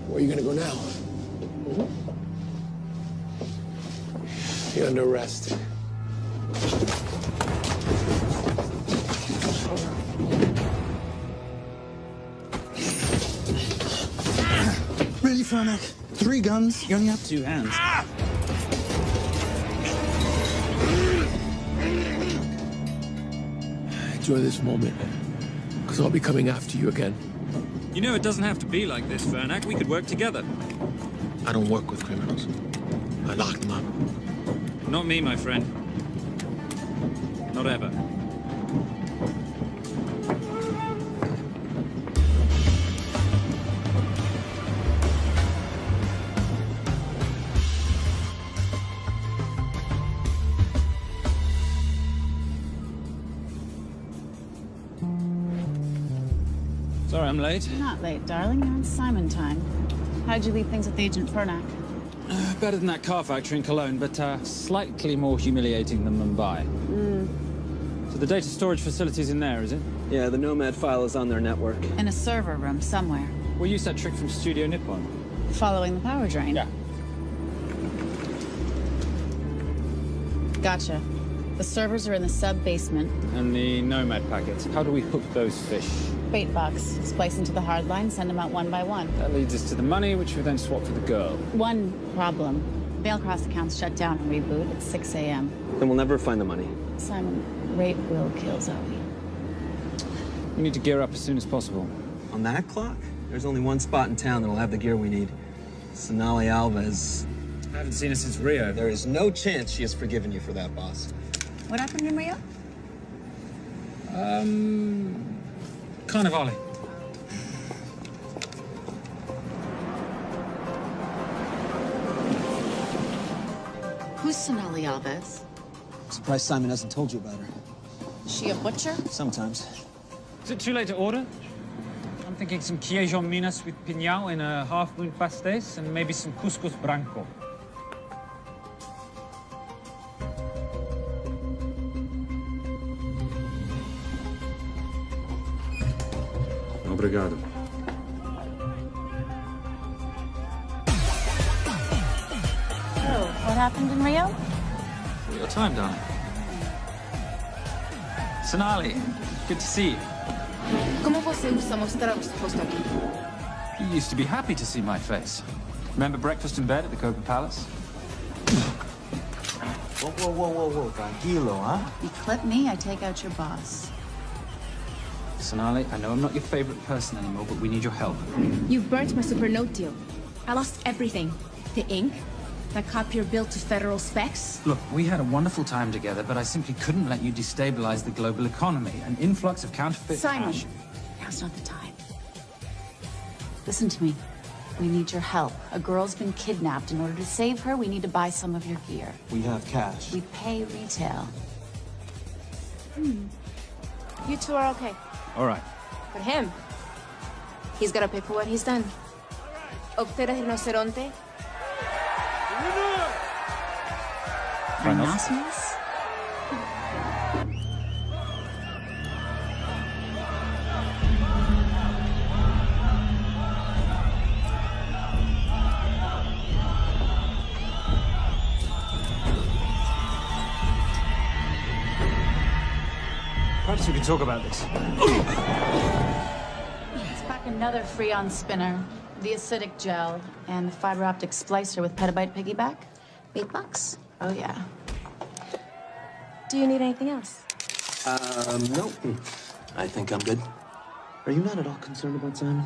Where are you gonna go now? You're under arrest. Really, Fernac? 3 guns? You only have 2 hands. Enjoy this moment, because I'll be coming after you again. You know, it doesn't have to be like this, Fernac. We could work together. I don't work with criminals. I lock them up. Not me, my friend. Not ever. Sorry I'm late. You're not late, darling. You're on Simon time. How'd you leave things with Agent Fernac? Better than that car factory in Cologne, but slightly more humiliating than Mumbai. So the data storage facility's in there, is it? Yeah, the Nomad file is on their network. In a server room somewhere. We'll use that trick from Studio Nippon. Following the power drain? Yeah. Gotcha. The servers are in the sub-basement. And the Nomad packets. How do we hook those fish? Bait box. Splice into the hard line, send them out one by one. That leads us to the money, which we then swap for the girl. One problem. Mailcross accounts shut down and reboot at 6 a.m. Then we'll never find the money. Simon, rape will kill Zoe. We need to gear up as soon as possible. On that clock? There's only one spot in town that'll have the gear we need. Sonali Alves. I haven't seen her since Rio. There is no chance she has forgiven you for that, boss. What happened in Rio? Carnivale. Who's Sonali Alves? Surprised Simon hasn't told you about her. Is she a butcher? Sometimes. Is it too late to order? I'm thinking some queijo minas with piñao in a half-moon pastéis and maybe some couscous branco. Obrigado. Oh, what happened in Rio? Your time, darling. Sonali, good to see you. ¿Cómo você usa mostrar o seu rosto aqui? You used to be happy to see my face. Remember breakfast in bed at the Copa Palace? Whoa. Tranquilo, huh? You clip me, I take out your boss. Sonali, I know I'm not your favorite person anymore, but we need your help. You've burnt my Supernote deal. I lost everything. The ink, that copier built to federal specs. Look, we had a wonderful time together, but I simply couldn't let you destabilize the global economy. An influx of counterfeit Simon, cash. now's not the time. Listen to me. We need your help. A girl's been kidnapped. In order to save her, we need to buy some of your gear. We have cash. We pay retail. You two are okay. All right. But him, he's gotta pay for what he's done. Obtera rinoceronte. Rhinoceros? talk about this. Let's pack another Freon spinner, the acidic gel, and the fiber optic splicer with petabyte piggyback. $8. Oh, yeah. Do you need anything else? No. I think I'm good. Are you not at all concerned about Simon?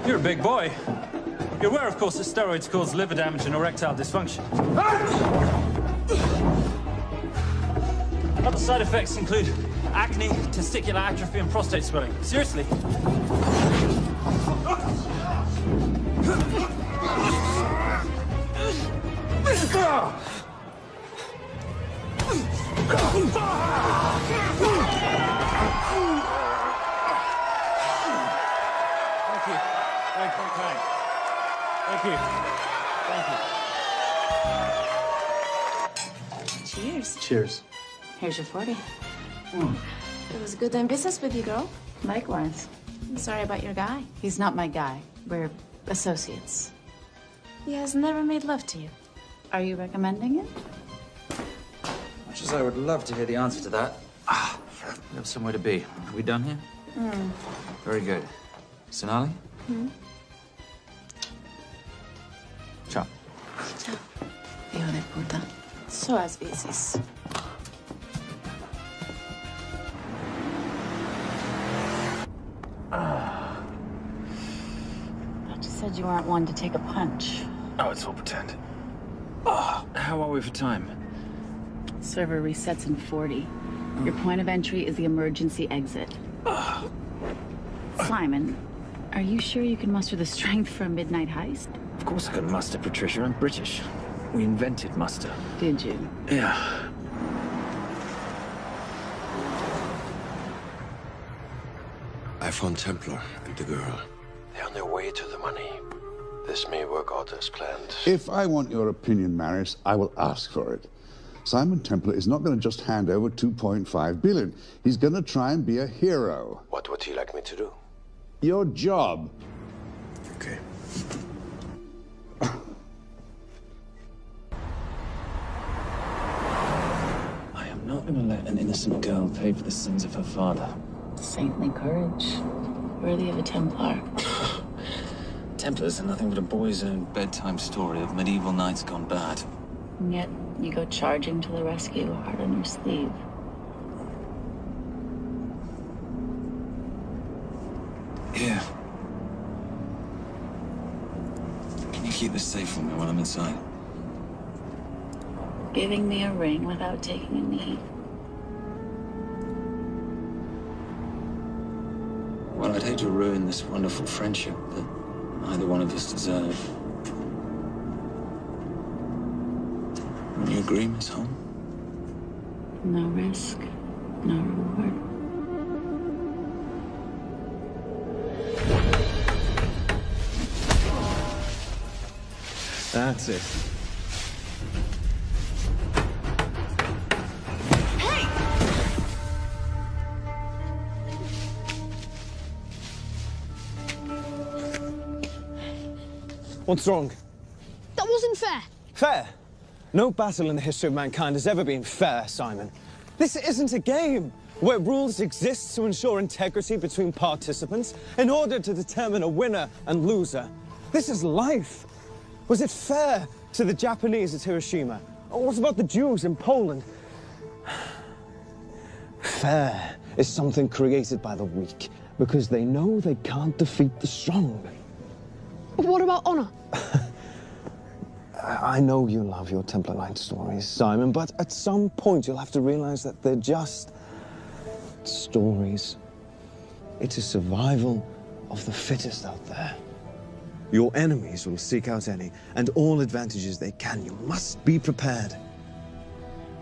You're a big boy. You're aware, of course, that steroids cause liver damage and erectile dysfunction. Other side effects include acne, testicular atrophy, and prostate swelling. Seriously. Thank you. Cheers. Cheers. Here's your 40. It was good doing business with you, girl. Likewise. I'm sorry about your guy. He's not my guy. We're associates. He has never made love to you. Are you recommending it? Much as I would love to hear the answer to that. We have somewhere to be. Are we done here? Very good. Sonali? Ciao. Ciao. Hijo de puta. So as veces. But you said you aren't one to take a punch. Oh, it's all pretend. How are we for time? Server resets in 40. Your point of entry is the emergency exit. Simon, are you sure you can muster the strength for a midnight heist? Of course I can muster, Patricia. I'm British. We invented muster. Did you? Yeah. I found Templar and the girl. They're on their way to the money. This may work out as planned. If I want your opinion, Maris, I will ask for it. Simon Templar is not going to just hand over 2.5 billion. He's going to try and be a hero. What would he like me to do? Your job. Okay. I am not going to let an innocent girl pay for the sins of her father. Saintly courage. Worthy of a Templar. Templars are nothing but a boy's own bedtime story of medieval knights gone bad. And yet, you go charging to the rescue, heart on your sleeve. Here. Can you keep this safe for me while I'm inside? Giving me a ring without taking a knee. Well, I'd hate to ruin this wonderful friendship that neither one of us deserve. Will you agree, Miss Holm? No risk, no reward. That's it. What's wrong? That wasn't fair. Fair? No battle in the history of mankind has ever been fair, Simon. This isn't a game where rules exist to ensure integrity between participants in order to determine a winner and loser. This is life. Was it fair to the Japanese at Hiroshima? Or what about the Jews in Poland? Fair is something created by the weak because they know they can't defeat the strong. What about honor? I know you love your Templar Knight stories, Simon, but at some point you'll have to realize that they're just stories. It is survival of the fittest out there. Your enemies will seek out any and all advantages they can. You must be prepared.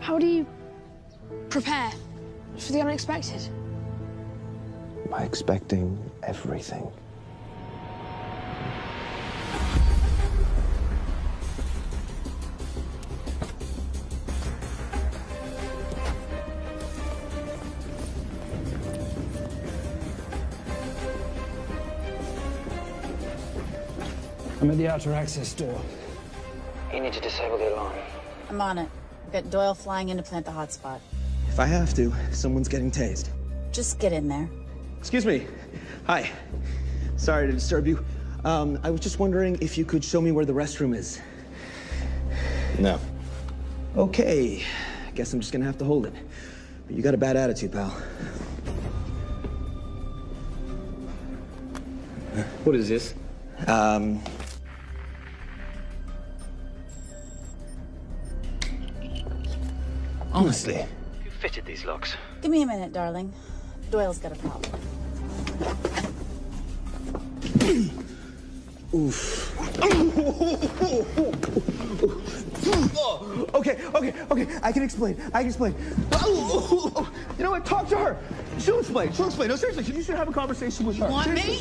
How do you prepare for the unexpected? By expecting everything. I'm at the outer access door. You need to disable the alarm. I'm on it. I've got Doyle flying in to plant the hotspot. If I have to, someone's getting tased. Just get in there. Excuse me. Hi. Sorry to disturb you. I was just wondering if you could show me where the restroom is. No. Okay. Guess I'm just gonna have to hold it. But you got a bad attitude, pal. What is this? Honestly. Who fitted these locks? Give me a minute, darling. Doyle's got a problem. Oof. Okay. I can explain. You know what? Talk to her. She'll explain. No, seriously, you should have a conversation with her. You want me?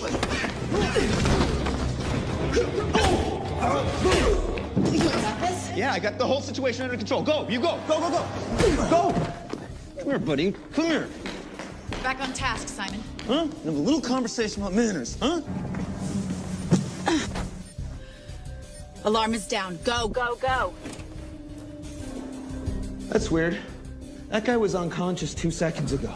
Yeah, I got the whole situation under control. Go, you go. Go. Come here, buddy. Come here. Back on task, Simon. Huh? Have a little conversation about manners, huh? Alarm is down. Go. That's weird. That guy was unconscious 2 seconds ago.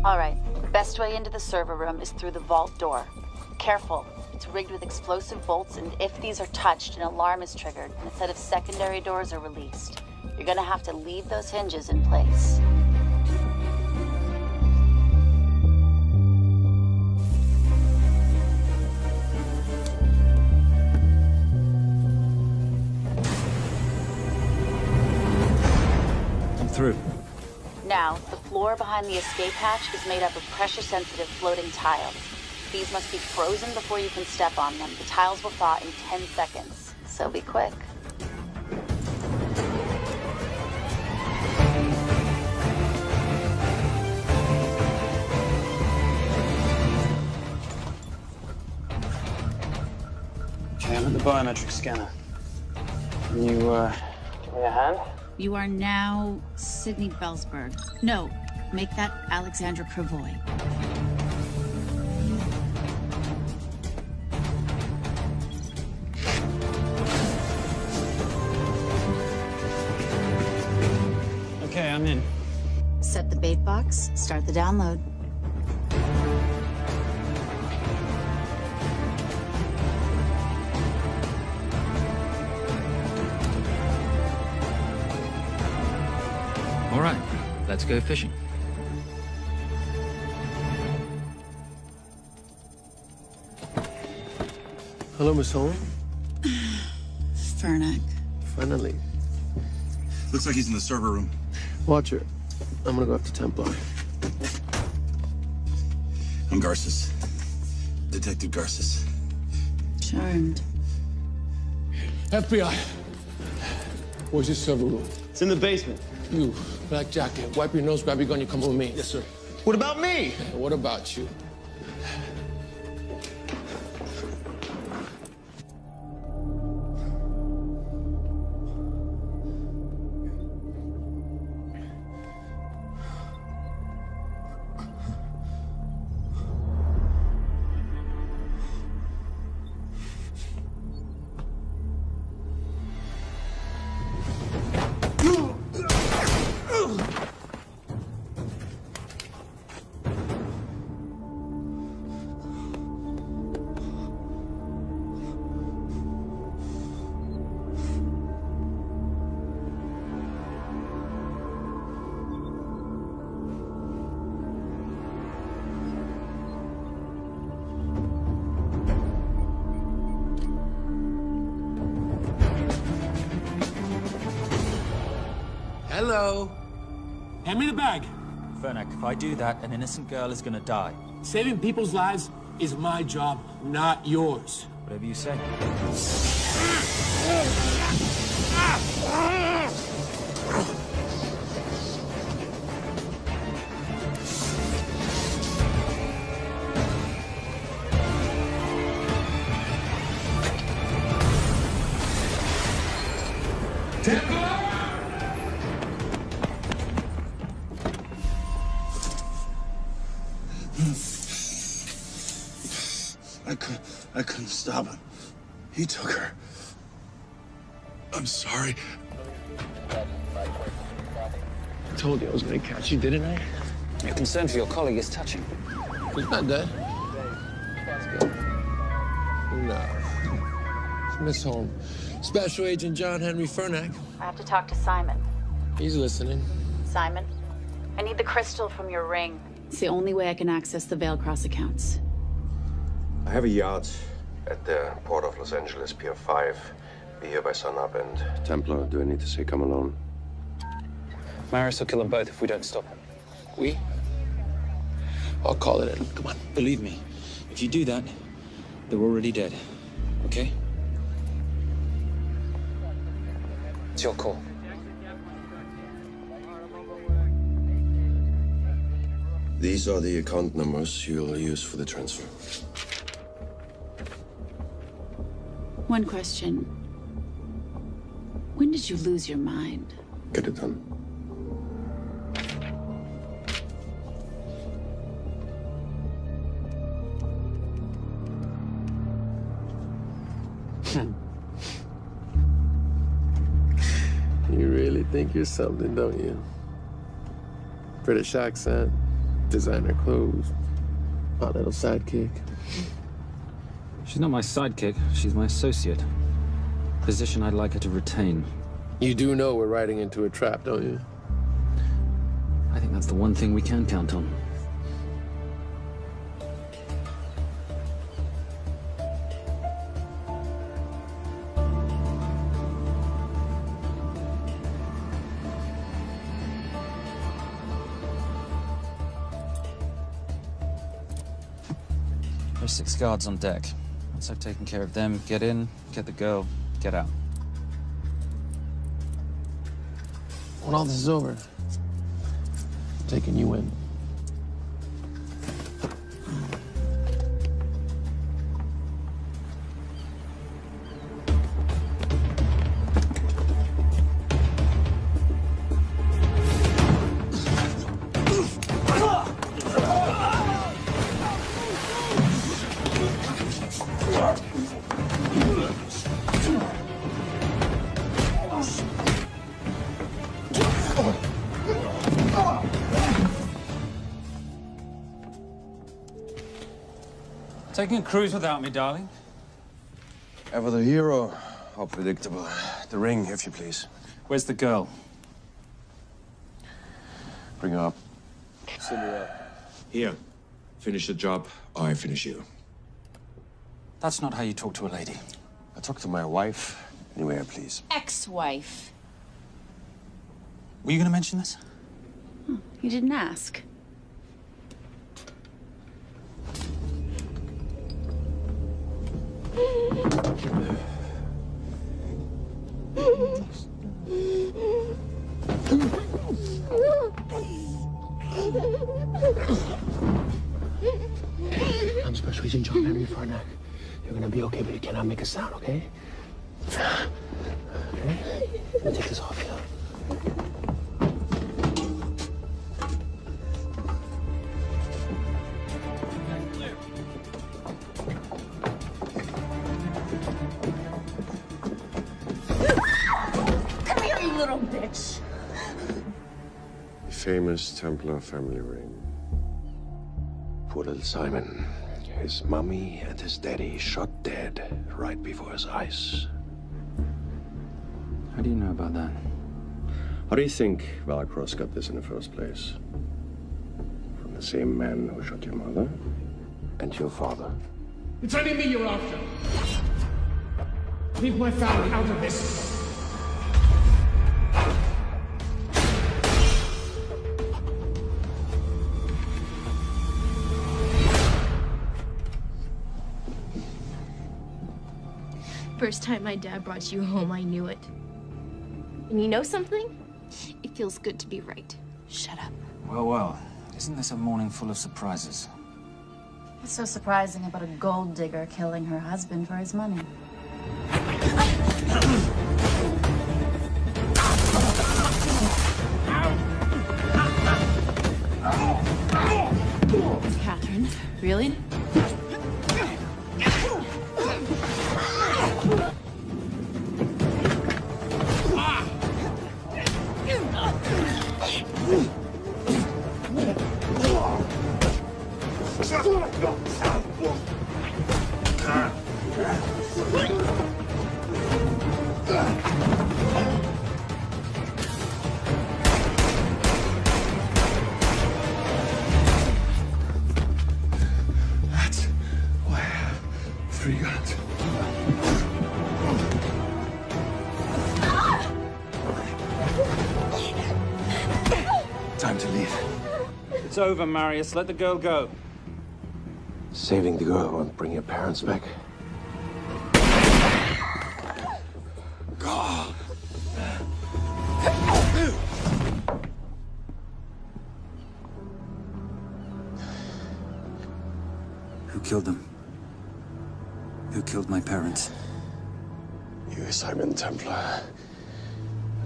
All right. The best way into the server room is through the vault door. Careful. It's rigged with explosive bolts, and if these are touched, an alarm is triggered, and a set of secondary doors are released. You're gonna have to leave those hinges in place. I'm through. Now, the floor behind the escape hatch is made up of pressure-sensitive floating tiles. These must be frozen before you can step on them. The tiles will thaw in 10 seconds, so be quick. Okay, I'm at the biometric scanner. Can you, give me a hand? You are now Sydney Bellsberg. No, make that Alexandra Cravoy. Okay, I'm in. Set the bait box, start the download. All right, let's go fishing. Hello, Miss Holmes. Fernac. Finally. Looks like he's in the server room. Watch her. I'm gonna go up to Templar. I'm Garces. Detective Garces. Charmed. FBI. Where's your server room? It's in the basement. You, black jacket, wipe your nose, grab your gun, you come with me. Yes, sir. What about me? What about you? Hello. Hand me the bag. Fernac, if I do that, an innocent girl is gonna die. Saving people's lives is my job, not yours. Whatever you say. Stop. He took her. I'm sorry. I told you I was gonna catch you, didn't I? Your concern for your colleague is touching. He's not dead. No. It's Miss Holmes. Special Agent John Henry Fernack. I have to talk to Simon. He's listening. Simon, I need the crystal from your ring. It's the only way I can access the Veilcross accounts. I have a yacht at the port of Los Angeles, Pier 5. Be here by sunup, and Templar, do I need to say come alone? Maris will kill them both if we don't stop him. We? I'll call it in. Come on. Believe me, if you do that, they're already dead. Okay? It's your call. These are the account numbers you'll use for the transfer. One question. When did you lose your mind? Get it done. You really think you're something, don't you? British accent, designer clothes, my little sidekick. She's not my sidekick. She's my associate. Position I'd like her to retain. You do know we're riding into a trap, don't you? I think that's the one thing we can count on. There's 6 guards on deck. Once I've taken care of them, get in, get the girl, get out. When all this is over, I'm taking you in. Taking a cruise without me, darling? Ever the hero? How predictable. The ring, if you please. Where's the girl? Bring her up. Send her up. Here. Finish the job, or I finish you. That's not how you talk to a lady. I talk to my wife anywhere, please. Ex-wife. Were you going to mention this? You didn't ask. I'm Special Agent John Henry Fernack. You're gonna be okay, but you cannot make a sound, okay? Okay? Let me take this off you. Come here, you little bitch. The famous Templar family ring. Poor little Simon. His mommy and his daddy shot dead right before his eyes. How do you know about that? How do you think Valacross got this in the first place? From the same man who shot your mother and your father. It's only me you're after. Leave my family out of this. First time my dad brought you home, I knew it. And you know something? It feels good to be right. Shut up. Well, well. Isn't this a morning full of surprises? What's so surprising about a gold digger killing her husband for his money? Catherine, really? Time to leave. It's over, Marius. Let the girl go. Saving the girl won't bring your parents back. God. Who killed them? Who killed my parents? You, Simon Templar.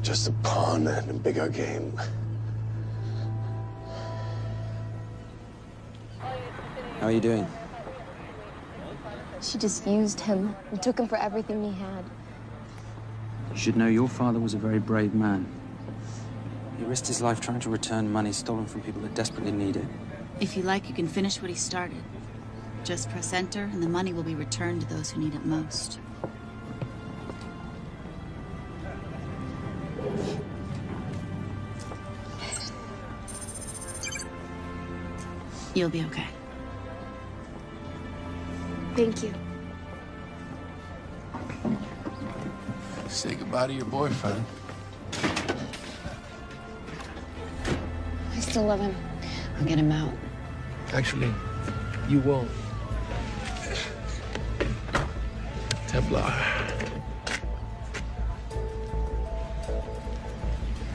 Just a pawn in a bigger game. How are you doing? She just used him and took him for everything he had. You should know your father was a very brave man. He risked his life trying to return money stolen from people that desperately need it. If you like, you can finish what he started. Just press enter, and the money will be returned to those who need it most. You'll be okay. Thank you. Say goodbye to your boyfriend. I still love him. I'll get him out. Actually, you won't. Templar.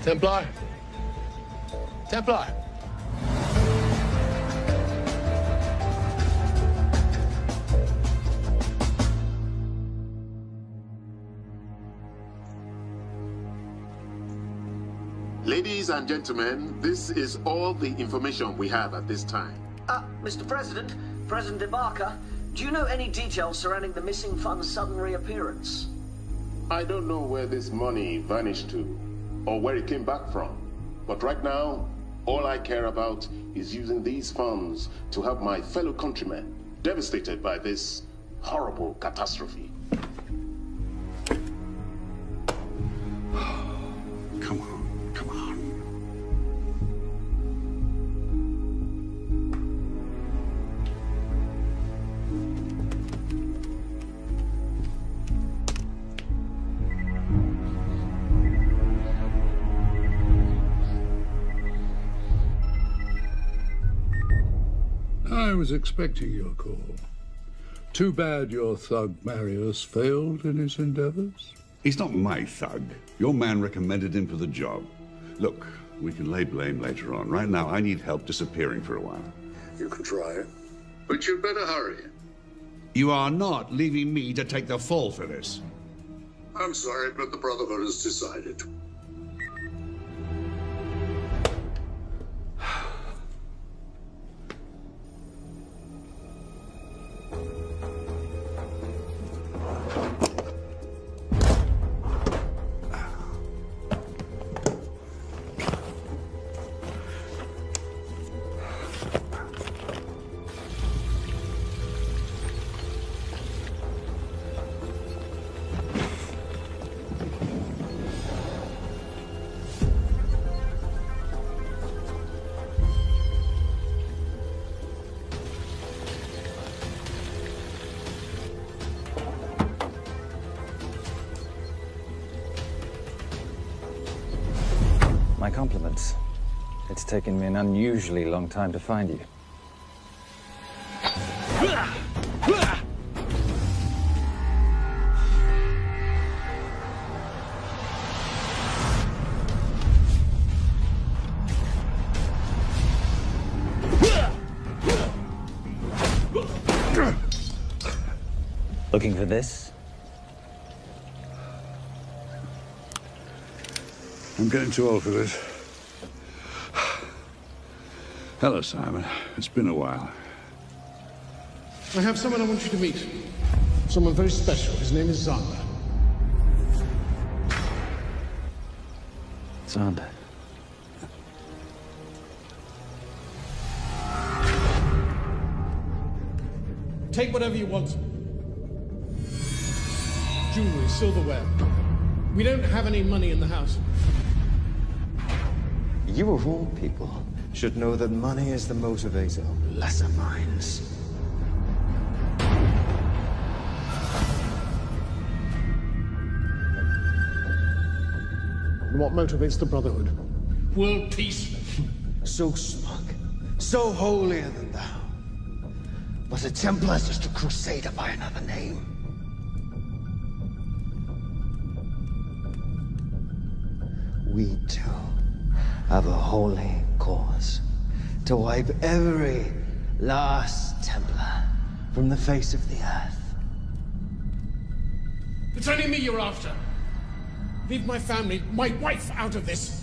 Templar. Templar. Ladies and gentlemen, this is all the information we have at this time. Mr. President, President Ibaka, do you know any details surrounding the missing fund's sudden reappearance? I don't know where this money vanished to, or where it came back from. But right now, all I care about is using these funds to help my fellow countrymen devastated by this horrible catastrophe. Come on, come on. I was expecting your call. Too bad your thug Marius failed in his endeavors. He's not my thug. Your man recommended him for the job. Look, we can lay blame later on. Right now, I need help disappearing for a while. You can try it, but you'd better hurry. You are not leaving me to take the fall for this. I'm sorry, but the Brotherhood has decided. My compliments. It's taken me an unusually long time to find you. Looking for this? I'm getting too old for this. Hello, Simon. It's been a while. I have someone I want you to meet. Someone very special. His name is Xander. Xander. Take whatever you want. Jewelry, silverware. We don't have any money in the house. You of all people should know that money is the motivator of lesser minds. And what motivates the Brotherhood? World peace. So smug, so holier than thou. But a Templar's just a crusader by another name. We too have a holy cause to wipe every last Templar from the face of the earth. It's only me you're after. Leave my family, my wife, out of this.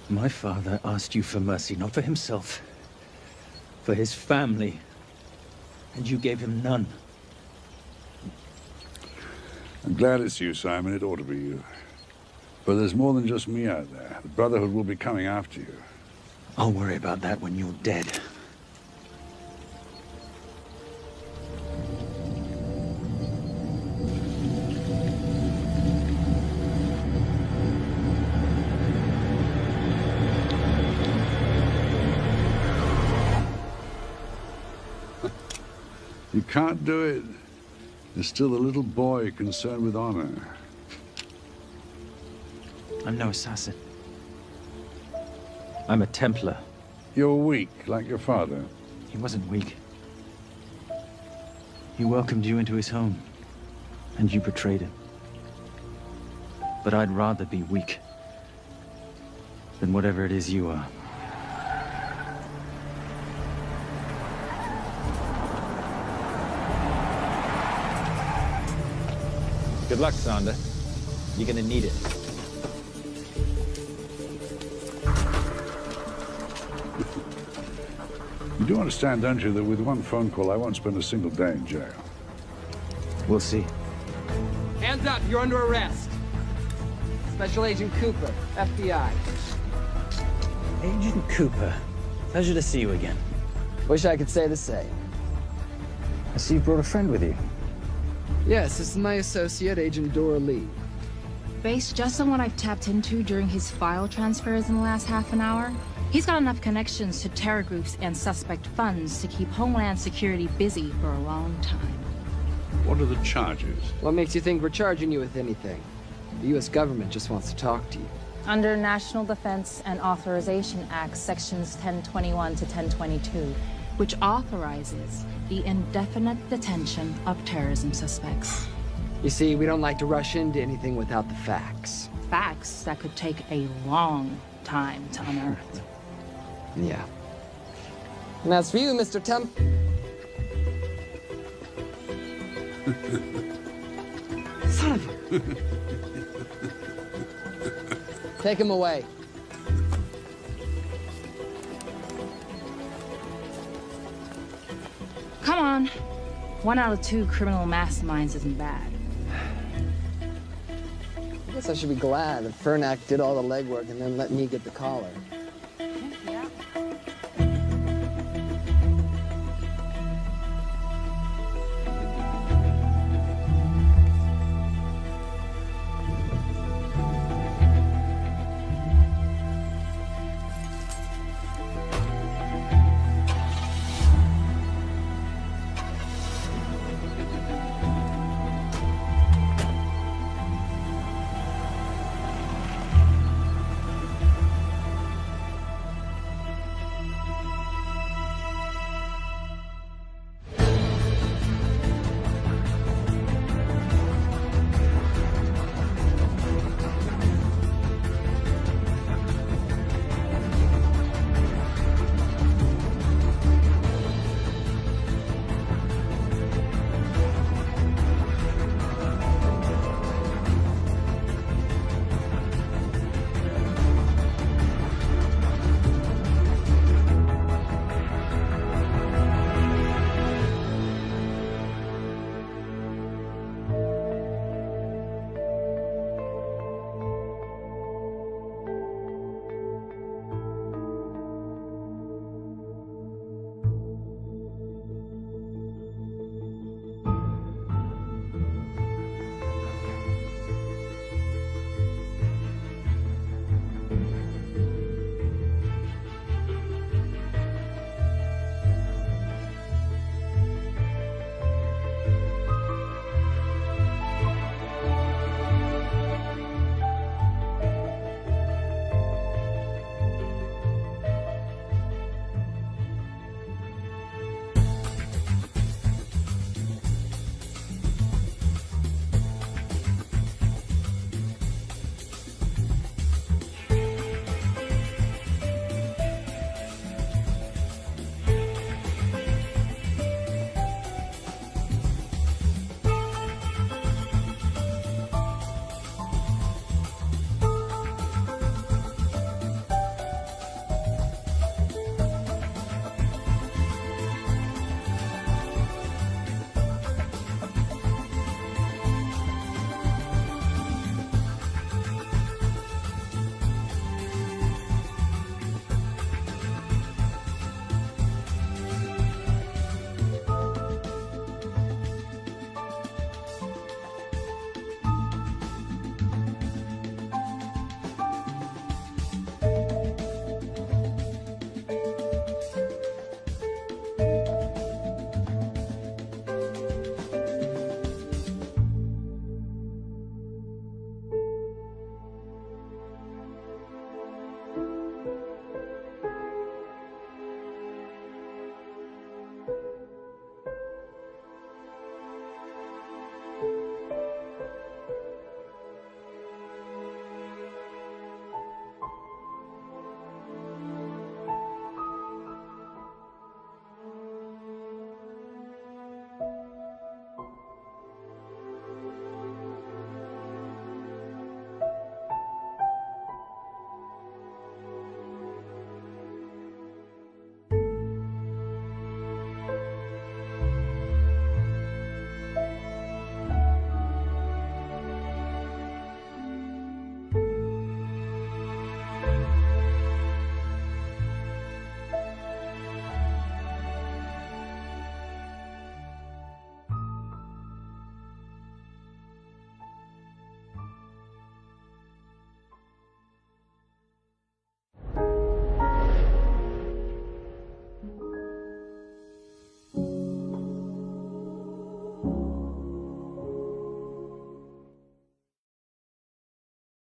My father asked you for mercy, not for himself, for his family, and you gave him none. I'm glad it's you, Simon. It ought to be you. But there's more than just me out there. The Brotherhood will be coming after you. I'll worry about that when you're dead. You can't do it. You're still a little boy concerned with honor. I'm no assassin. I'm a Templar. You're weak, like your father. He wasn't weak. He welcomed you into his home, and you betrayed him. But I'd rather be weak than whatever it is you are. Good luck, Sander. You're gonna need it. You do understand, don't you, that with one phone call, I won't spend a single day in jail. We'll see. Hands up, you're under arrest. Special Agent Cooper, FBI. Agent Cooper, pleasure to see you again. Wish I could say the same. I see you brought a friend with you. Yes, this is my associate, Agent Dora Lee. Based just on what I've tapped into during his file transfers in the last half an hour, he's got enough connections to terror groups and suspect funds to keep Homeland Security busy for a long time. What are the charges? What makes you think we're charging you with anything? The U.S. government just wants to talk to you. Under National Defense and Authorization Act, sections 1021 to 1022, which authorizes the indefinite detention of terrorism suspects. You see, we don't like to rush into anything without the facts. Facts that could take a long time to unearth. Yeah. And as for you, Mr. Temp... Son of a... Take him away. Come on. 1 out of 2 criminal masterminds isn't bad. I guess I should be glad that Fernak did all the legwork and then let me get the collar.